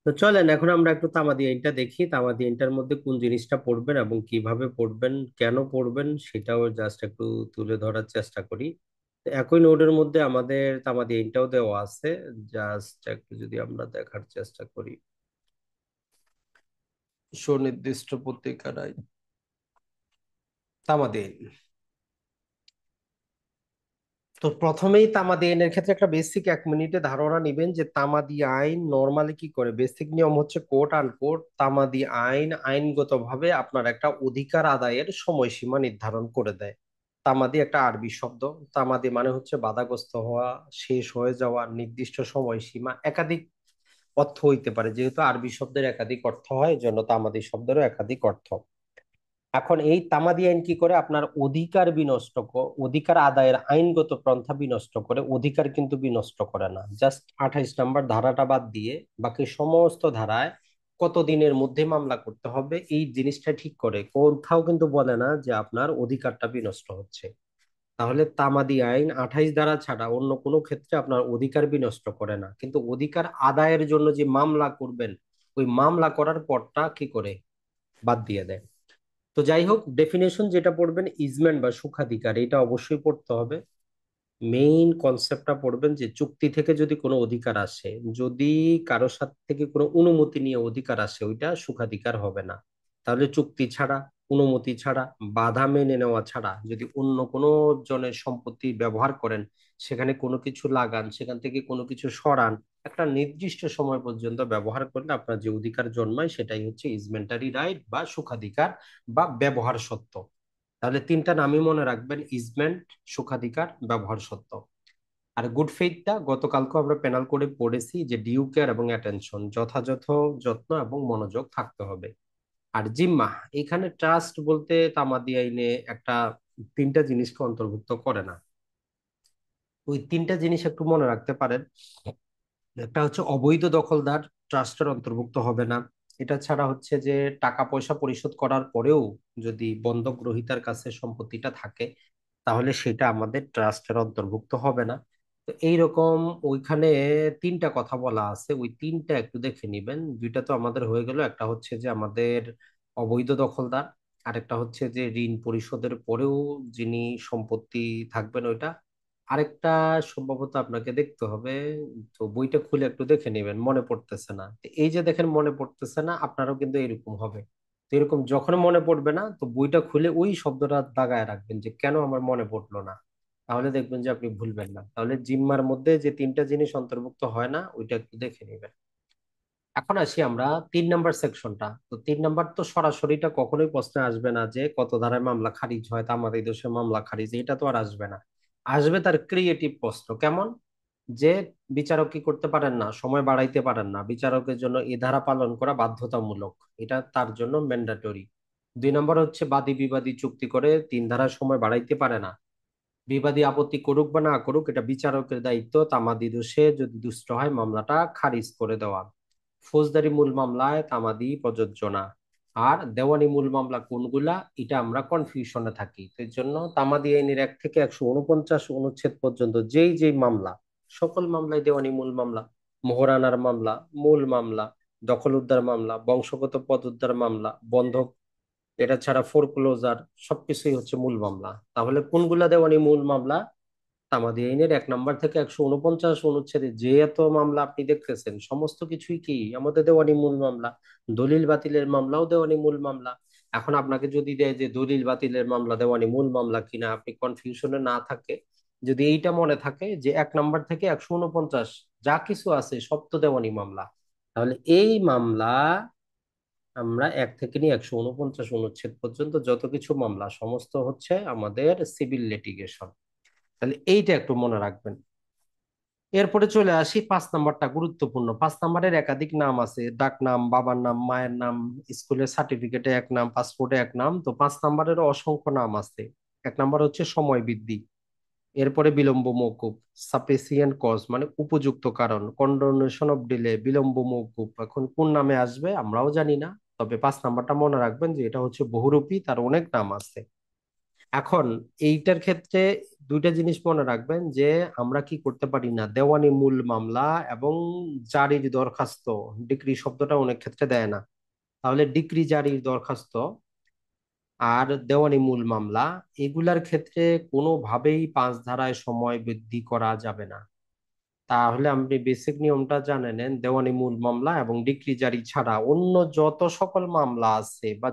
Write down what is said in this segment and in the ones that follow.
তো চলেন এখন আমরা একটু তামাদি আইনটা দেখি। তামাদি আইনটার মধ্যে কোন জিনিসটা পড়বেন এবং কিভাবে পড়বেন, কেন পড়বেন সেটাও জাস্ট একটু তুলে ধরার চেষ্টা করি। তো একই নোটের মধ্যে আমাদের তামাদি আইনটাও দেওয়া আছে। জাস্ট একটু যদি আমরা দেখার চেষ্টা করি। সুনির্দিষ্ট পত্রিকা নাই, তামাদি আইন। তো প্রথমেই তামাদি আইনের ক্ষেত্রে একটা বেসিক 1 মিনিটে ধারণা নিবেন যে তামাদি আইন নর্মালি কি করে। বেসিক নিয়ম হচ্ছে কোট আন কোট, তামাদি আইন আইনগতভাবে আপনার একটা অধিকার আদায়ের সময়সীমা নির্ধারণ করে দেয়। তামাদি একটা আরবি শব্দ। তামাদি মানে হচ্ছে বাধাগ্রস্ত হওয়া, শেষ হয়ে যাওয়া, নির্দিষ্ট সময়সীমা। একাধিক অর্থ হইতে পারে, যেহেতু আরবি শব্দের একাধিক অর্থ হয় এই জন্য তামাদি শব্দেরও একাধিক অর্থ। এখন এই তামাদি আইন কি করে আপনার অধিকার বিনষ্ট অধিকার আদায়ের আইনগত পন্থা বিনষ্ট করে, অধিকার কিন্তু বিনষ্ট করে না। জাস্ট 28 নম্বর ধারাটা বাদ দিয়ে বাকি সমস্ত ধারায় কত দিনের মধ্যে মামলা করতে হবে এই জিনিসটা ঠিক করে। কোথাও কিন্তু বলে না যে আপনার অধিকারটা বিনষ্ট হচ্ছে। তাহলে তামাদি আইন 28 ধারা ছাড়া অন্য কোনো ক্ষেত্রে আপনার অধিকার বিনষ্ট করে না, কিন্তু অধিকার আদায়ের জন্য যে মামলা করবেন ওই মামলা করার পরটা কি করে বাদ দিয়ে দেয়। তো যাই হোক, ডেফিনেশন যেটা পড়বেন ইজমেন্ট বা সুখাধিকার, এটা অবশ্যই পড়তে হবে। মেইন কনসেপ্টটা পড়বেন যে চুক্তি থেকে যদি কোনো অধিকার আসে, যদি কারোর সাথে থেকে কোনো অনুমতি নিয়ে অধিকার আসে, ওইটা সুখাধিকার হবে না। তাহলে চুক্তি ছাড়া, অনুমতি ছাড়া, বাধা মেনে নেওয়া ছাড়া যদি অন্য কোনো জনের সম্পত্তি ব্যবহার করেন, সেখানে কোনো কিছু লাগান, সেখান থেকে কোনো কিছু সরান, একটা নির্দিষ্ট সময় পর্যন্ত ব্যবহার করলে আপনার যে অধিকার জন্মায় সেটাই হচ্ছে ইজমেন্টারি রাইট বা সুখাধিকার বা ব্যবহার সত্ত্ব। তাহলে তিনটা নামই মনে রাখবেন: ইজমেন্ট, সুখাধিকার, ব্যবহার সত্ত্ব। আর গুড ফেইথটা গতকালকে আমরা পেনাল কোডে পড়েছি যে ডিউ কেয়ার এবং অ্যাটেনশন, যথাযথ যত্ন এবং মনোযোগ থাকতে হবে। আর জিম্মা, এখানে ট্রাস্ট বলতে তামাদি আইনে একটা তিনটা জিনিসকে অন্তর্ভুক্ত করে না। ওই তিনটা জিনিস একটু মনে রাখতে পারেন। একটা হচ্ছে অবৈধ দখলদার ট্রাস্টের অন্তর্ভুক্ত হবে না। এটা ছাড়া হচ্ছে যে টাকা পয়সা পরিশোধ করার পরেও যদি বন্ধক গ্রহীতার কাছে সম্পত্তিটা থাকে, তাহলে সেটা আমাদের ট্রাস্টের অন্তর্ভুক্ত হবে না। তো এইরকম ওইখানে তিনটা কথা বলা আছে, ওই তিনটা একটু দেখে নিবেন। দুইটা তো আমাদের হয়ে গেল, একটা হচ্ছে যে আমাদের অবৈধ দখলদার, আরেকটা হচ্ছে যে ঋণ পরিশোধের পরেও যিনি সম্পত্তি থাকবেন ওইটা, আরেকটা সম্ভবত আপনাকে দেখতে হবে। তো বইটা খুলে একটু দেখে নেবেন, মনে পড়তেছে না। তো এই যে দেখেন মনে পড়তেছে না, আপনারও কিন্তু এরকম হবে। তো এরকম যখন মনে পড়বে না, তো বইটা খুলে ওই শব্দটা দাগায় রাখবেন যে কেন আমার মনে পড়লো না। তাহলে দেখবেন যে আপনি ভুলবেন না। তাহলে জিম্মার মধ্যে যে তিনটা জিনিস অন্তর্ভুক্ত হয় না, ওইটা একটু দেখে নেবেন। এখন আসি আমরা 3 নম্বর সেকশনটা। তো 3 নম্বর তো সরাসরিটা কখনোই প্রশ্নে আসবে না যে কত ধারায় মামলা খারিজ হয়, তামাদি দোষে মামলা খারিজ, এটা তো আর আসবে না। আসবে তার ক্রিয়েটিভ প্রশ্ন। কেমন? যে বিচারক কি করতে পারেন না, সময় বাড়াইতে পারেন না, বিচারকের জন্য এ ধারা পালন করা বাধ্যতামূলক, এটা তার জন্য ম্যান্ডেটরি। 2 নম্বর হচ্ছে বাদী বিবাদী চুক্তি করে 3 ধারার সময় বাড়াইতে পারে না। বিবাদী আপত্তি করুক বা না করুক, এটা বিচারকের দায়িত্ব তামাদি দোষে যদি দুষ্ট হয় মামলাটা খারিজ করে দেওয়া। ফৌজদারি মূল মামলায় তামাদি প্রযোজ্য না। আর দেওয়ানি মূল মামলা কোনগুলা, এটা আমরা কনফিউশনে থাকি। তো এর জন্য তামাদি আইনের 1 থেকে 149 অনুচ্ছেদ পর্যন্ত যেই যেই মামলা, সকল মামলায় দেওয়ানি মূল মামলা। মোহরানার মামলা মূল মামলা, দখল উদ্ধার মামলা, বংশগত পদ উদ্ধার মামলা, বন্ধক, এটা ছাড়া ফোরক্লোজার, সবকিছুই হচ্ছে মূল মামলা। তাহলে কোনগুলা দেওয়ানি মূল মামলা? তামাদি আইনের 1 নম্বর থেকে 149 অনুচ্ছেদে যে এত মামলা আপনি দেখতেছেন, সমস্ত কিছুই কি আমাদের দেওয়ানি মূল মামলা। দলিল বাতিলের মামলাও দেওয়ানি মূল মামলা। এখন আপনাকে যদি দেয় যে দলিল বাতিলের মামলা দেওয়ানি মূল মামলা কিনা, আপনি কনফিউশনে না থাকে, যদি এইটা মনে থাকে যে 1 নম্বর থেকে 149 যা কিছু আছে সব তো দেওয়ানি মামলা, তাহলে এই মামলা আমরা 1 থেকে নিয়ে 149 অনুচ্ছেদ পর্যন্ত যত কিছু মামলা সমস্ত হচ্ছে আমাদের সিভিল লিটিগেশন। তাহলে এইটা একটু মনে রাখবেন। এরপরে চলে আসি 5 নম্বরটা, গুরুত্বপূর্ণ। 5 নম্বরের একাধিক নাম আছে: ডাক নাম, বাবার নাম, মায়ের নাম, স্কুলের সার্টিফিকেটে এক নাম, পাসপোর্টে এক নাম। তো 5 নম্বরেরও অসংখ্য নাম আছে। 1 নম্বর হচ্ছে সময় বৃদ্ধি। এরপরে বিলম্ব মওকুফ, সাফিসিয়েন্ট কজ মানে উপযুক্ত কারণ, কন্ডোনেশন অফ ডিলে, বিলম্ব মওকুফ। এখন কোন নামে আসবে আমরাও জানি না, তবে 5 নম্বরটা মনে রাখবেন যে এটা হচ্ছে বহুরূপী, তার অনেক নাম আছে। এখন এইটার ক্ষেত্রে দুইটা জিনিস মনে রাখবেন যে আমরা কি করতে পারি না, দেওয়ানি মূল মামলা এবং জারির দরখাস্ত, ডিক্রি শব্দটা অনেক ক্ষেত্রে দেয় না, তাহলে ডিক্রি জারির দরখাস্ত আর দেওয়ানি মূল মামলা এগুলার ক্ষেত্রে কোনোভাবেই 5 ধারায় সময় বৃদ্ধি করা যাবে না। তাহলে আপনি বেসিক নিয়মটা জানে নেন, দেওয়ানি মূল মামলা এবং ডিক্রি জারি ছাড়া অন্য যত সকল মামলা আছে বা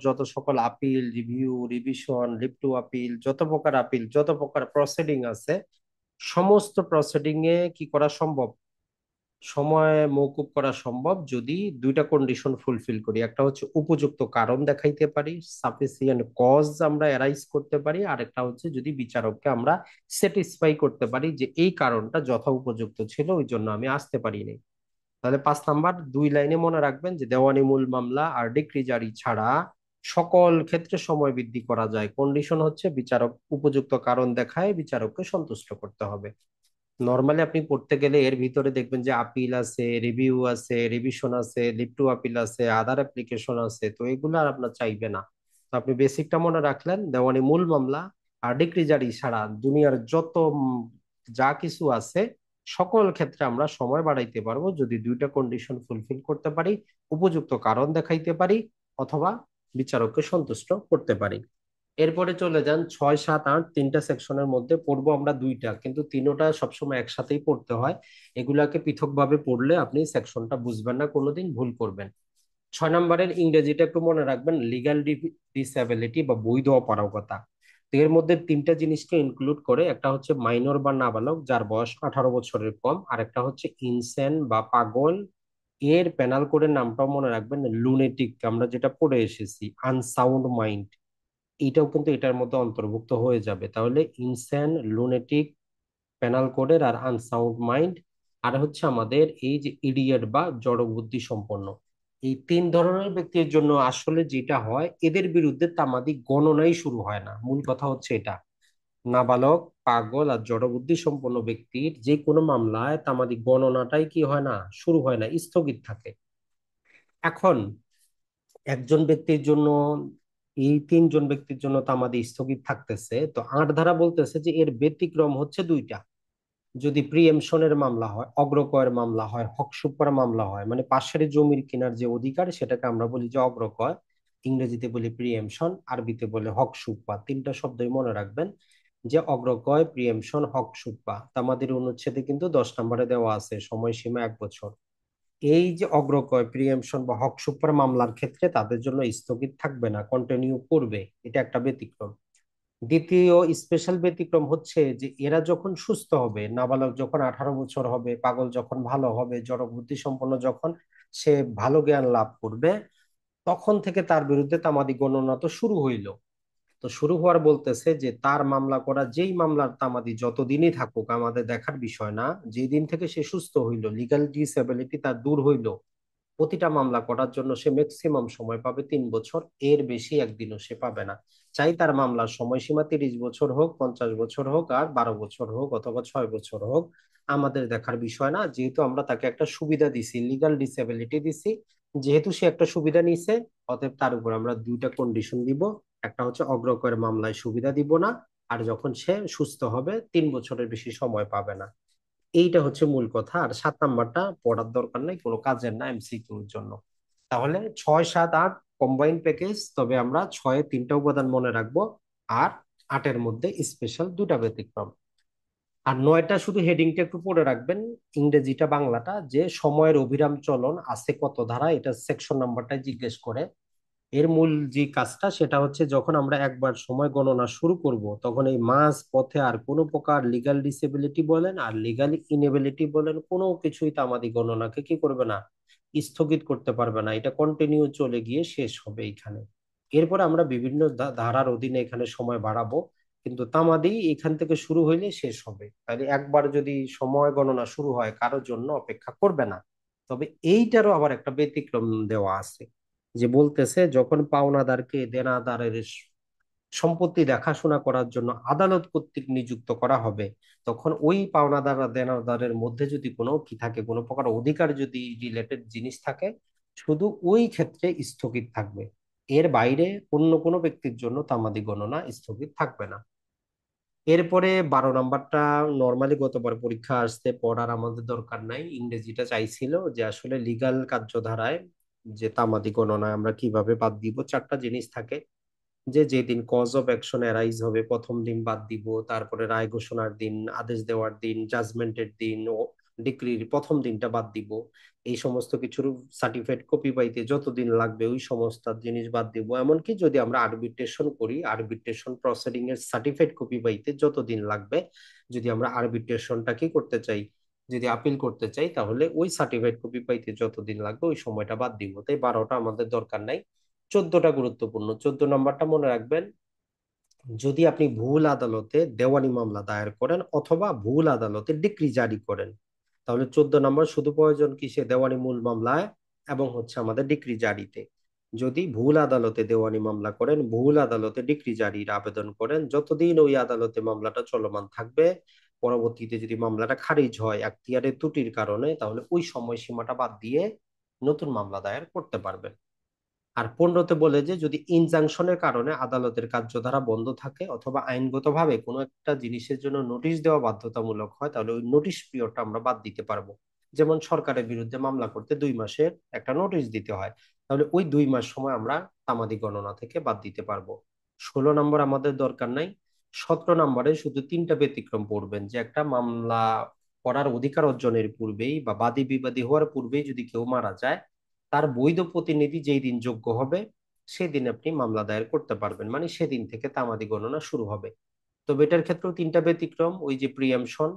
যত সকল appeal, review, revision, leave to appeal, যত প্রকার আপিল, যত প্রকার প্রসিডিং আছে, সমস্ত প্রসিডিং এ কি করা সম্ভব, সময় মওকুফ করা সম্ভব যদি দুইটা কন্ডিশন ফুলফিল করি। একটা হচ্ছে উপযুক্ত কারণ দেখাইতে পারি, সাফিসিয়েন্ট কজ আমরা অ্যারাইজ করতে পারি, আর একটা হচ্ছে যদি বিচারককে আমরা স্যাটিসফাই করতে পারি যে এই কারণটা যথা উপযুক্ত ছিল, ওই জন্য আমি আসতে পারিনি। তাহলে 5 নাম্বার 2 লাইনে মনে রাখবেন যে দেওয়ানি মূল মামলা আর ডিক্রি জারি ছাড়া সকল ক্ষেত্রে সময় বৃদ্ধি করা যায়, কন্ডিশন হচ্ছে বিচারক উপযুক্ত কারণ দেখায় বিচারককে সন্তুষ্ট করতে হবে। নর্মালি আপনি পড়তে গেলে এর ভিতরে দেখবেন যে আপিল আছে, রিভিউ আছে, রিভিশন আছে, লিভ টু আপিল আছে, আদার অ্যাপ্লিকেশন আছে, তো এগুলো আর আপনার চাইবে না। তো আপনি বেসিকটা মনে রাখলেন, দেওয়ানি মূল মামলা আর ডিক্রি জারি ছাড়া দুনিয়ার যত যা কিছু আছে সকল ক্ষেত্রে আমরা সময় বাড়াইতে পারবো যদি দুইটা কন্ডিশন ফুলফিল করতে পারি, উপযুক্ত কারণ দেখাইতে পারি, অথবা বিচারককে সন্তুষ্ট করতে পারি। এরপরে চলে যান 6, 7, 8, তিনটা সেকশনের মধ্যে পড়বো আমরা দুইটা, কিন্তু তিনোটা সবসময় একসাথেই পড়তে হয়। এগুলাকে পৃথকভাবে পড়লে আপনি সেকশনটা বুঝবেন না, কোনোদিন ভুল করবেন। 6 নম্বরের ইংরেজিটা একটু মনে রাখবেন, লিগ্যাল ডিসএবিলিটি বা বৈধ অপারগতা। তো এর মধ্যে তিনটা জিনিসকে ইনক্লুড করে, একটা হচ্ছে মাইনর বা নাবালক যার বয়স 18 বছরের কম, আর একটা হচ্ছে ইনসেন বা পাগল, এর পেনাল কোডের নামটাও মনে রাখবেন লুনেটিক, আমরা যেটা পড়ে এসেছি আনসাউন্ড মাইন্ড, এটাও কিন্তু এটার মধ্যে অন্তর্ভুক্ত হয়ে যাবে। তাহলে ইনস্যান, লুনেটিক, পেনাল কোডের আর আনসাউন্ড মাইন্ড, আর হচ্ছে আমাদের এই যে ইডিয়েট বা জড়বুদ্ধি সম্পন্ন, এই 3 ধরনের ব্যক্তির জন্য আসলে যেটা হয়, এদের বিরুদ্ধে তামাদি গণনাই শুরু হয় না। মূল কথা হচ্ছে এটা, নাবালক, পাগল আর জড়বুদ্ধি সম্পন্ন ব্যক্তির যে কোনো মামলায় তামাদি গণনাটাই কি হয় না, শুরু হয় না, স্থগিত থাকে। এখন একজন ব্যক্তির জন্য, এই 3 জন ব্যক্তির জন্য তো আমাদের স্থগিত থাকতেছে, তো 8 ধারা বলতেছে যে এর ব্যতিক্রম হচ্ছে দুইটা। যদি প্রিএমশনের মামলা হয়, অগ্রকয়ের মামলা হয়, হকসুপার মামলা হয়, মানে পাশের জমির কেনার যে অধিকার সেটাকে আমরা বলি যে অগ্রকয়, ইংরেজিতে বলি প্রিএমশন, আরবিতে বলে হকসুপা। তিনটা শব্দই মনে রাখবেন যে অগ্রকয়, প্রিএমশন, হকসুপা। আমাদের অনুচ্ছেদে কিন্তু 10 নম্বরে দেওয়া আছে সময়সীমা 1 বছর। এই যে অগ্রকয়, প্রিএমশন বা হক সুপার মামলার ক্ষেত্রে তাদের জন্য স্থগিত থাকবে না, কন্টিনিউ করবে, এটা একটা ব্যতিক্রম। দ্বিতীয় স্পেশাল ব্যতিক্রম হচ্ছে যে এরা যখন সুস্থ হবে, নাবালক যখন 18 বছর হবে, পাগল যখন ভালো হবে, জড় বুদ্ধি সম্পন্ন যখন সে ভালো জ্ঞান লাভ করবে, তখন থেকে তার বিরুদ্ধে তামাদি গণনা তো শুরু হইলো। তো শুরু হওয়ার বলতেছে যে তার মামলা করা যেই মামলার তামাদি যতদিনই থাকুক আমাদের দেখার বিষয় না, যেই দিন থেকে সে সুস্থ হইলো, লিগ্যাল ডিসএবিলিটি তার দূর হইলো, প্রতিটা মামলা করার জন্য সে ম্যাক্সিমাম সময় পাবে 3 বছর, এর বেশি একদিনও সে পাবে না। চাই তার মামলার সময়সীমা 30 বছর হোক, 50 বছর হোক, আর 12 বছর হোক, অথবা 6 বছর হোক, আমাদের দেখার বিষয় না, যেহেতু আমরা তাকে একটা সুবিধা দিছি, লিগাল ডিসেবিলিটি দিছি, যেহেতু সে একটা সুবিধা নিছে, অতএব তার উপর আমরা দুইটা কন্ডিশন দিব। একটা হচ্ছে অগ্রকর মামলায় সুবিধা দিব না, আর যখন সে সুস্থ হবে 3 বছরের বেশি সময় পাবে না। এইটা হচ্ছে মূল কথা। আর 7 নাম্বারটা পড়ার দরকার নাই, কোনো কাজের না, এমসিকিউর জন্য। তাহলে 6, 7, 8 কম্বাইন্ড প্যাকেজ, তবে আমরা 6-এ 3টা উপাদান মনে রাখবো, আর 8-এর মধ্যে স্পেশাল দুটা ব্যতিক্রম। আর 9টা শুধু হেডিংটা একটু পড়ে রাখবেন, ইংরেজিটা বাংলাটা, যে সময়ের অবিরাম চলন আছে কত ধারা, এটা সেকশন নাম্বারটা জিজ্ঞেস করে। এর মূল যে কাজটা সেটা হচ্ছে, যখন আমরা একবার সময় গণনা শুরু করব, তখন এই মাঝ পথে আর কোনো প্রকার লিগ্যাল ডিসেবিলিটি বলেন আর লিগ্যাল ইনএবিলিটি বলেন, কোনো কিছুই তো আমাদের গণনাকে কি করবে না, স্থগিত করতে পারবে না, এটা কন্টিনিউ চলে গিয়ে শেষ হবে এইখানে। এরপরে আমরা বিভিন্ন ধারার অধীনে এখানে সময় বাড়াবো, কিন্তু তামাদি এখান থেকে শুরু হইলে শেষ হবে। তাহলে একবার যদি সময় গণনা শুরু হয় কারোর জন্য অপেক্ষা করবে না। তবে এইটারও আবার একটা ব্যতিক্রম দেওয়া আছে, যে বলতেছে যখন পাওনাদারকে দেনাদারের সম্পত্তি দেখাশোনা করার জন্য আদালত কর্তৃক নিযুক্ত করা হবে, তখন ওই পাওনাদার আর দেনাদারের মধ্যে যদি কোনো কি থাকে, কোনো প্রকার অধিকার যদি রিলেটেড জিনিস থাকে, শুধু ওই ক্ষেত্রে স্থগিত থাকবে। এর বাইরে অন্য কোনো ব্যক্তির জন্য তামাদি গণনা স্থগিত থাকবে না। এরপরে 12 নম্বরটা নর্মালি গতবার পরীক্ষা আসতে পড়ার আমাদের দরকার নাই, ইংরেজিটা চাইছিল যে আসলে লিগ্যাল কার্যধারায় যে তামাদি গণনায় আমরা কিভাবে বাদ দিব। চারটা জিনিস থাকে, যে যেদিন কজ অফ অ্যাকশন অ্যারাইজ হবে প্রথম দিন বাদ দিব, তারপরে রায় ঘোষণার দিন, আদেশ দেওয়ার দিন, জাজমেন্টের দিন ও ডিক্রির প্রথম দিনটা বাদ দিব। এই সমস্ত কিছুর সার্টিফাইড কপি পাইতে যতদিন লাগবে ওই সমস্ত জিনিস বাদ দিব। এমনকি যদি আমরা আরবিট্রেশন করি, আরবিট্রেশন প্রসিডিং এর সার্টিফাইড কপি পাইতে যতদিন লাগবে, যদি আমরা আরবিট্রেশনটা কি করতে চাই, যদি আপিল করতে চাই, তাহলে ওই সার্টিফাইড কপি পাইতে যতদিন লাগবে ওই সময়টা বাদ দিব। তাই 12টা আমাদের দরকার নাই। 14টা গুরুত্বপূর্ণ। 14 নম্বরটা মনে রাখবেন, যদি আপনি ভুল আদালতে দেওয়ানি মামলা দায়ের করেন অথবা ভুল আদালতে ডিক্রি জারি করেন, তাহলে 14 নম্বর শুধু প্রয়োজন কিসে, দেওয়ানি মূল মামলায় এবং হচ্ছে আমাদের ডিক্রি জারিতে। যদি ভুল আদালতে দেওয়ানি মামলা করেন, ভুল আদালতে ডিক্রি জারির আবেদন করেন, যতদিন ওই আদালতে মামলাটা চলমান থাকবে, পরবর্তীতে যদি মামলাটা খারিজ হয় এখতিয়ারের ত্রুটির কারণে, তাহলে ওই সময়সীমাটা বাদ দিয়ে নতুন মামলা দায়ের করতে পারবেন। আর 15তে বলে যে যদি ইনজাংশনের কারণে আদালতের কার্যধারা বন্ধ থাকে অথবা আইনগতভাবে কোনো একটা জিনিসের জন্য নোটিশ দেওয়া বাধ্যতামূলক হয়, তাহলে ওই নোটিশ পিরিয়ডটা আমরা বাদ দিতে পারবো। যেমন সরকারের বিরুদ্ধে মামলা করতে 2 মাসের একটা নোটিশ দিতে হয়, তাহলে ওই 2 মাস সময় আমরা তামাদি গণনা থেকে বাদ দিতে পারবো। 16 নম্বর আমাদের দরকার নাই। 17 নম্বরে শুধু 3টা ব্যতিক্রম পড়বেন, যে একটা মামলা করার অধিকার অর্জনের পূর্বেই বা বাদী বিবাদী হওয়ার পূর্বেই যদি কেউ মারা যায়, তার বৈধ প্রতিনিধি যেই দিন যোগ্য হবে সেদিন আপনি মামলা দায়ের করতে পারবেন, মানে সেদিন থেকে তামাদি গণনা শুরু হবে। তো এটার ক্ষেত্রেও 3টা ব্যতিক্রম, ওই যে প্রিয়াম্পশন,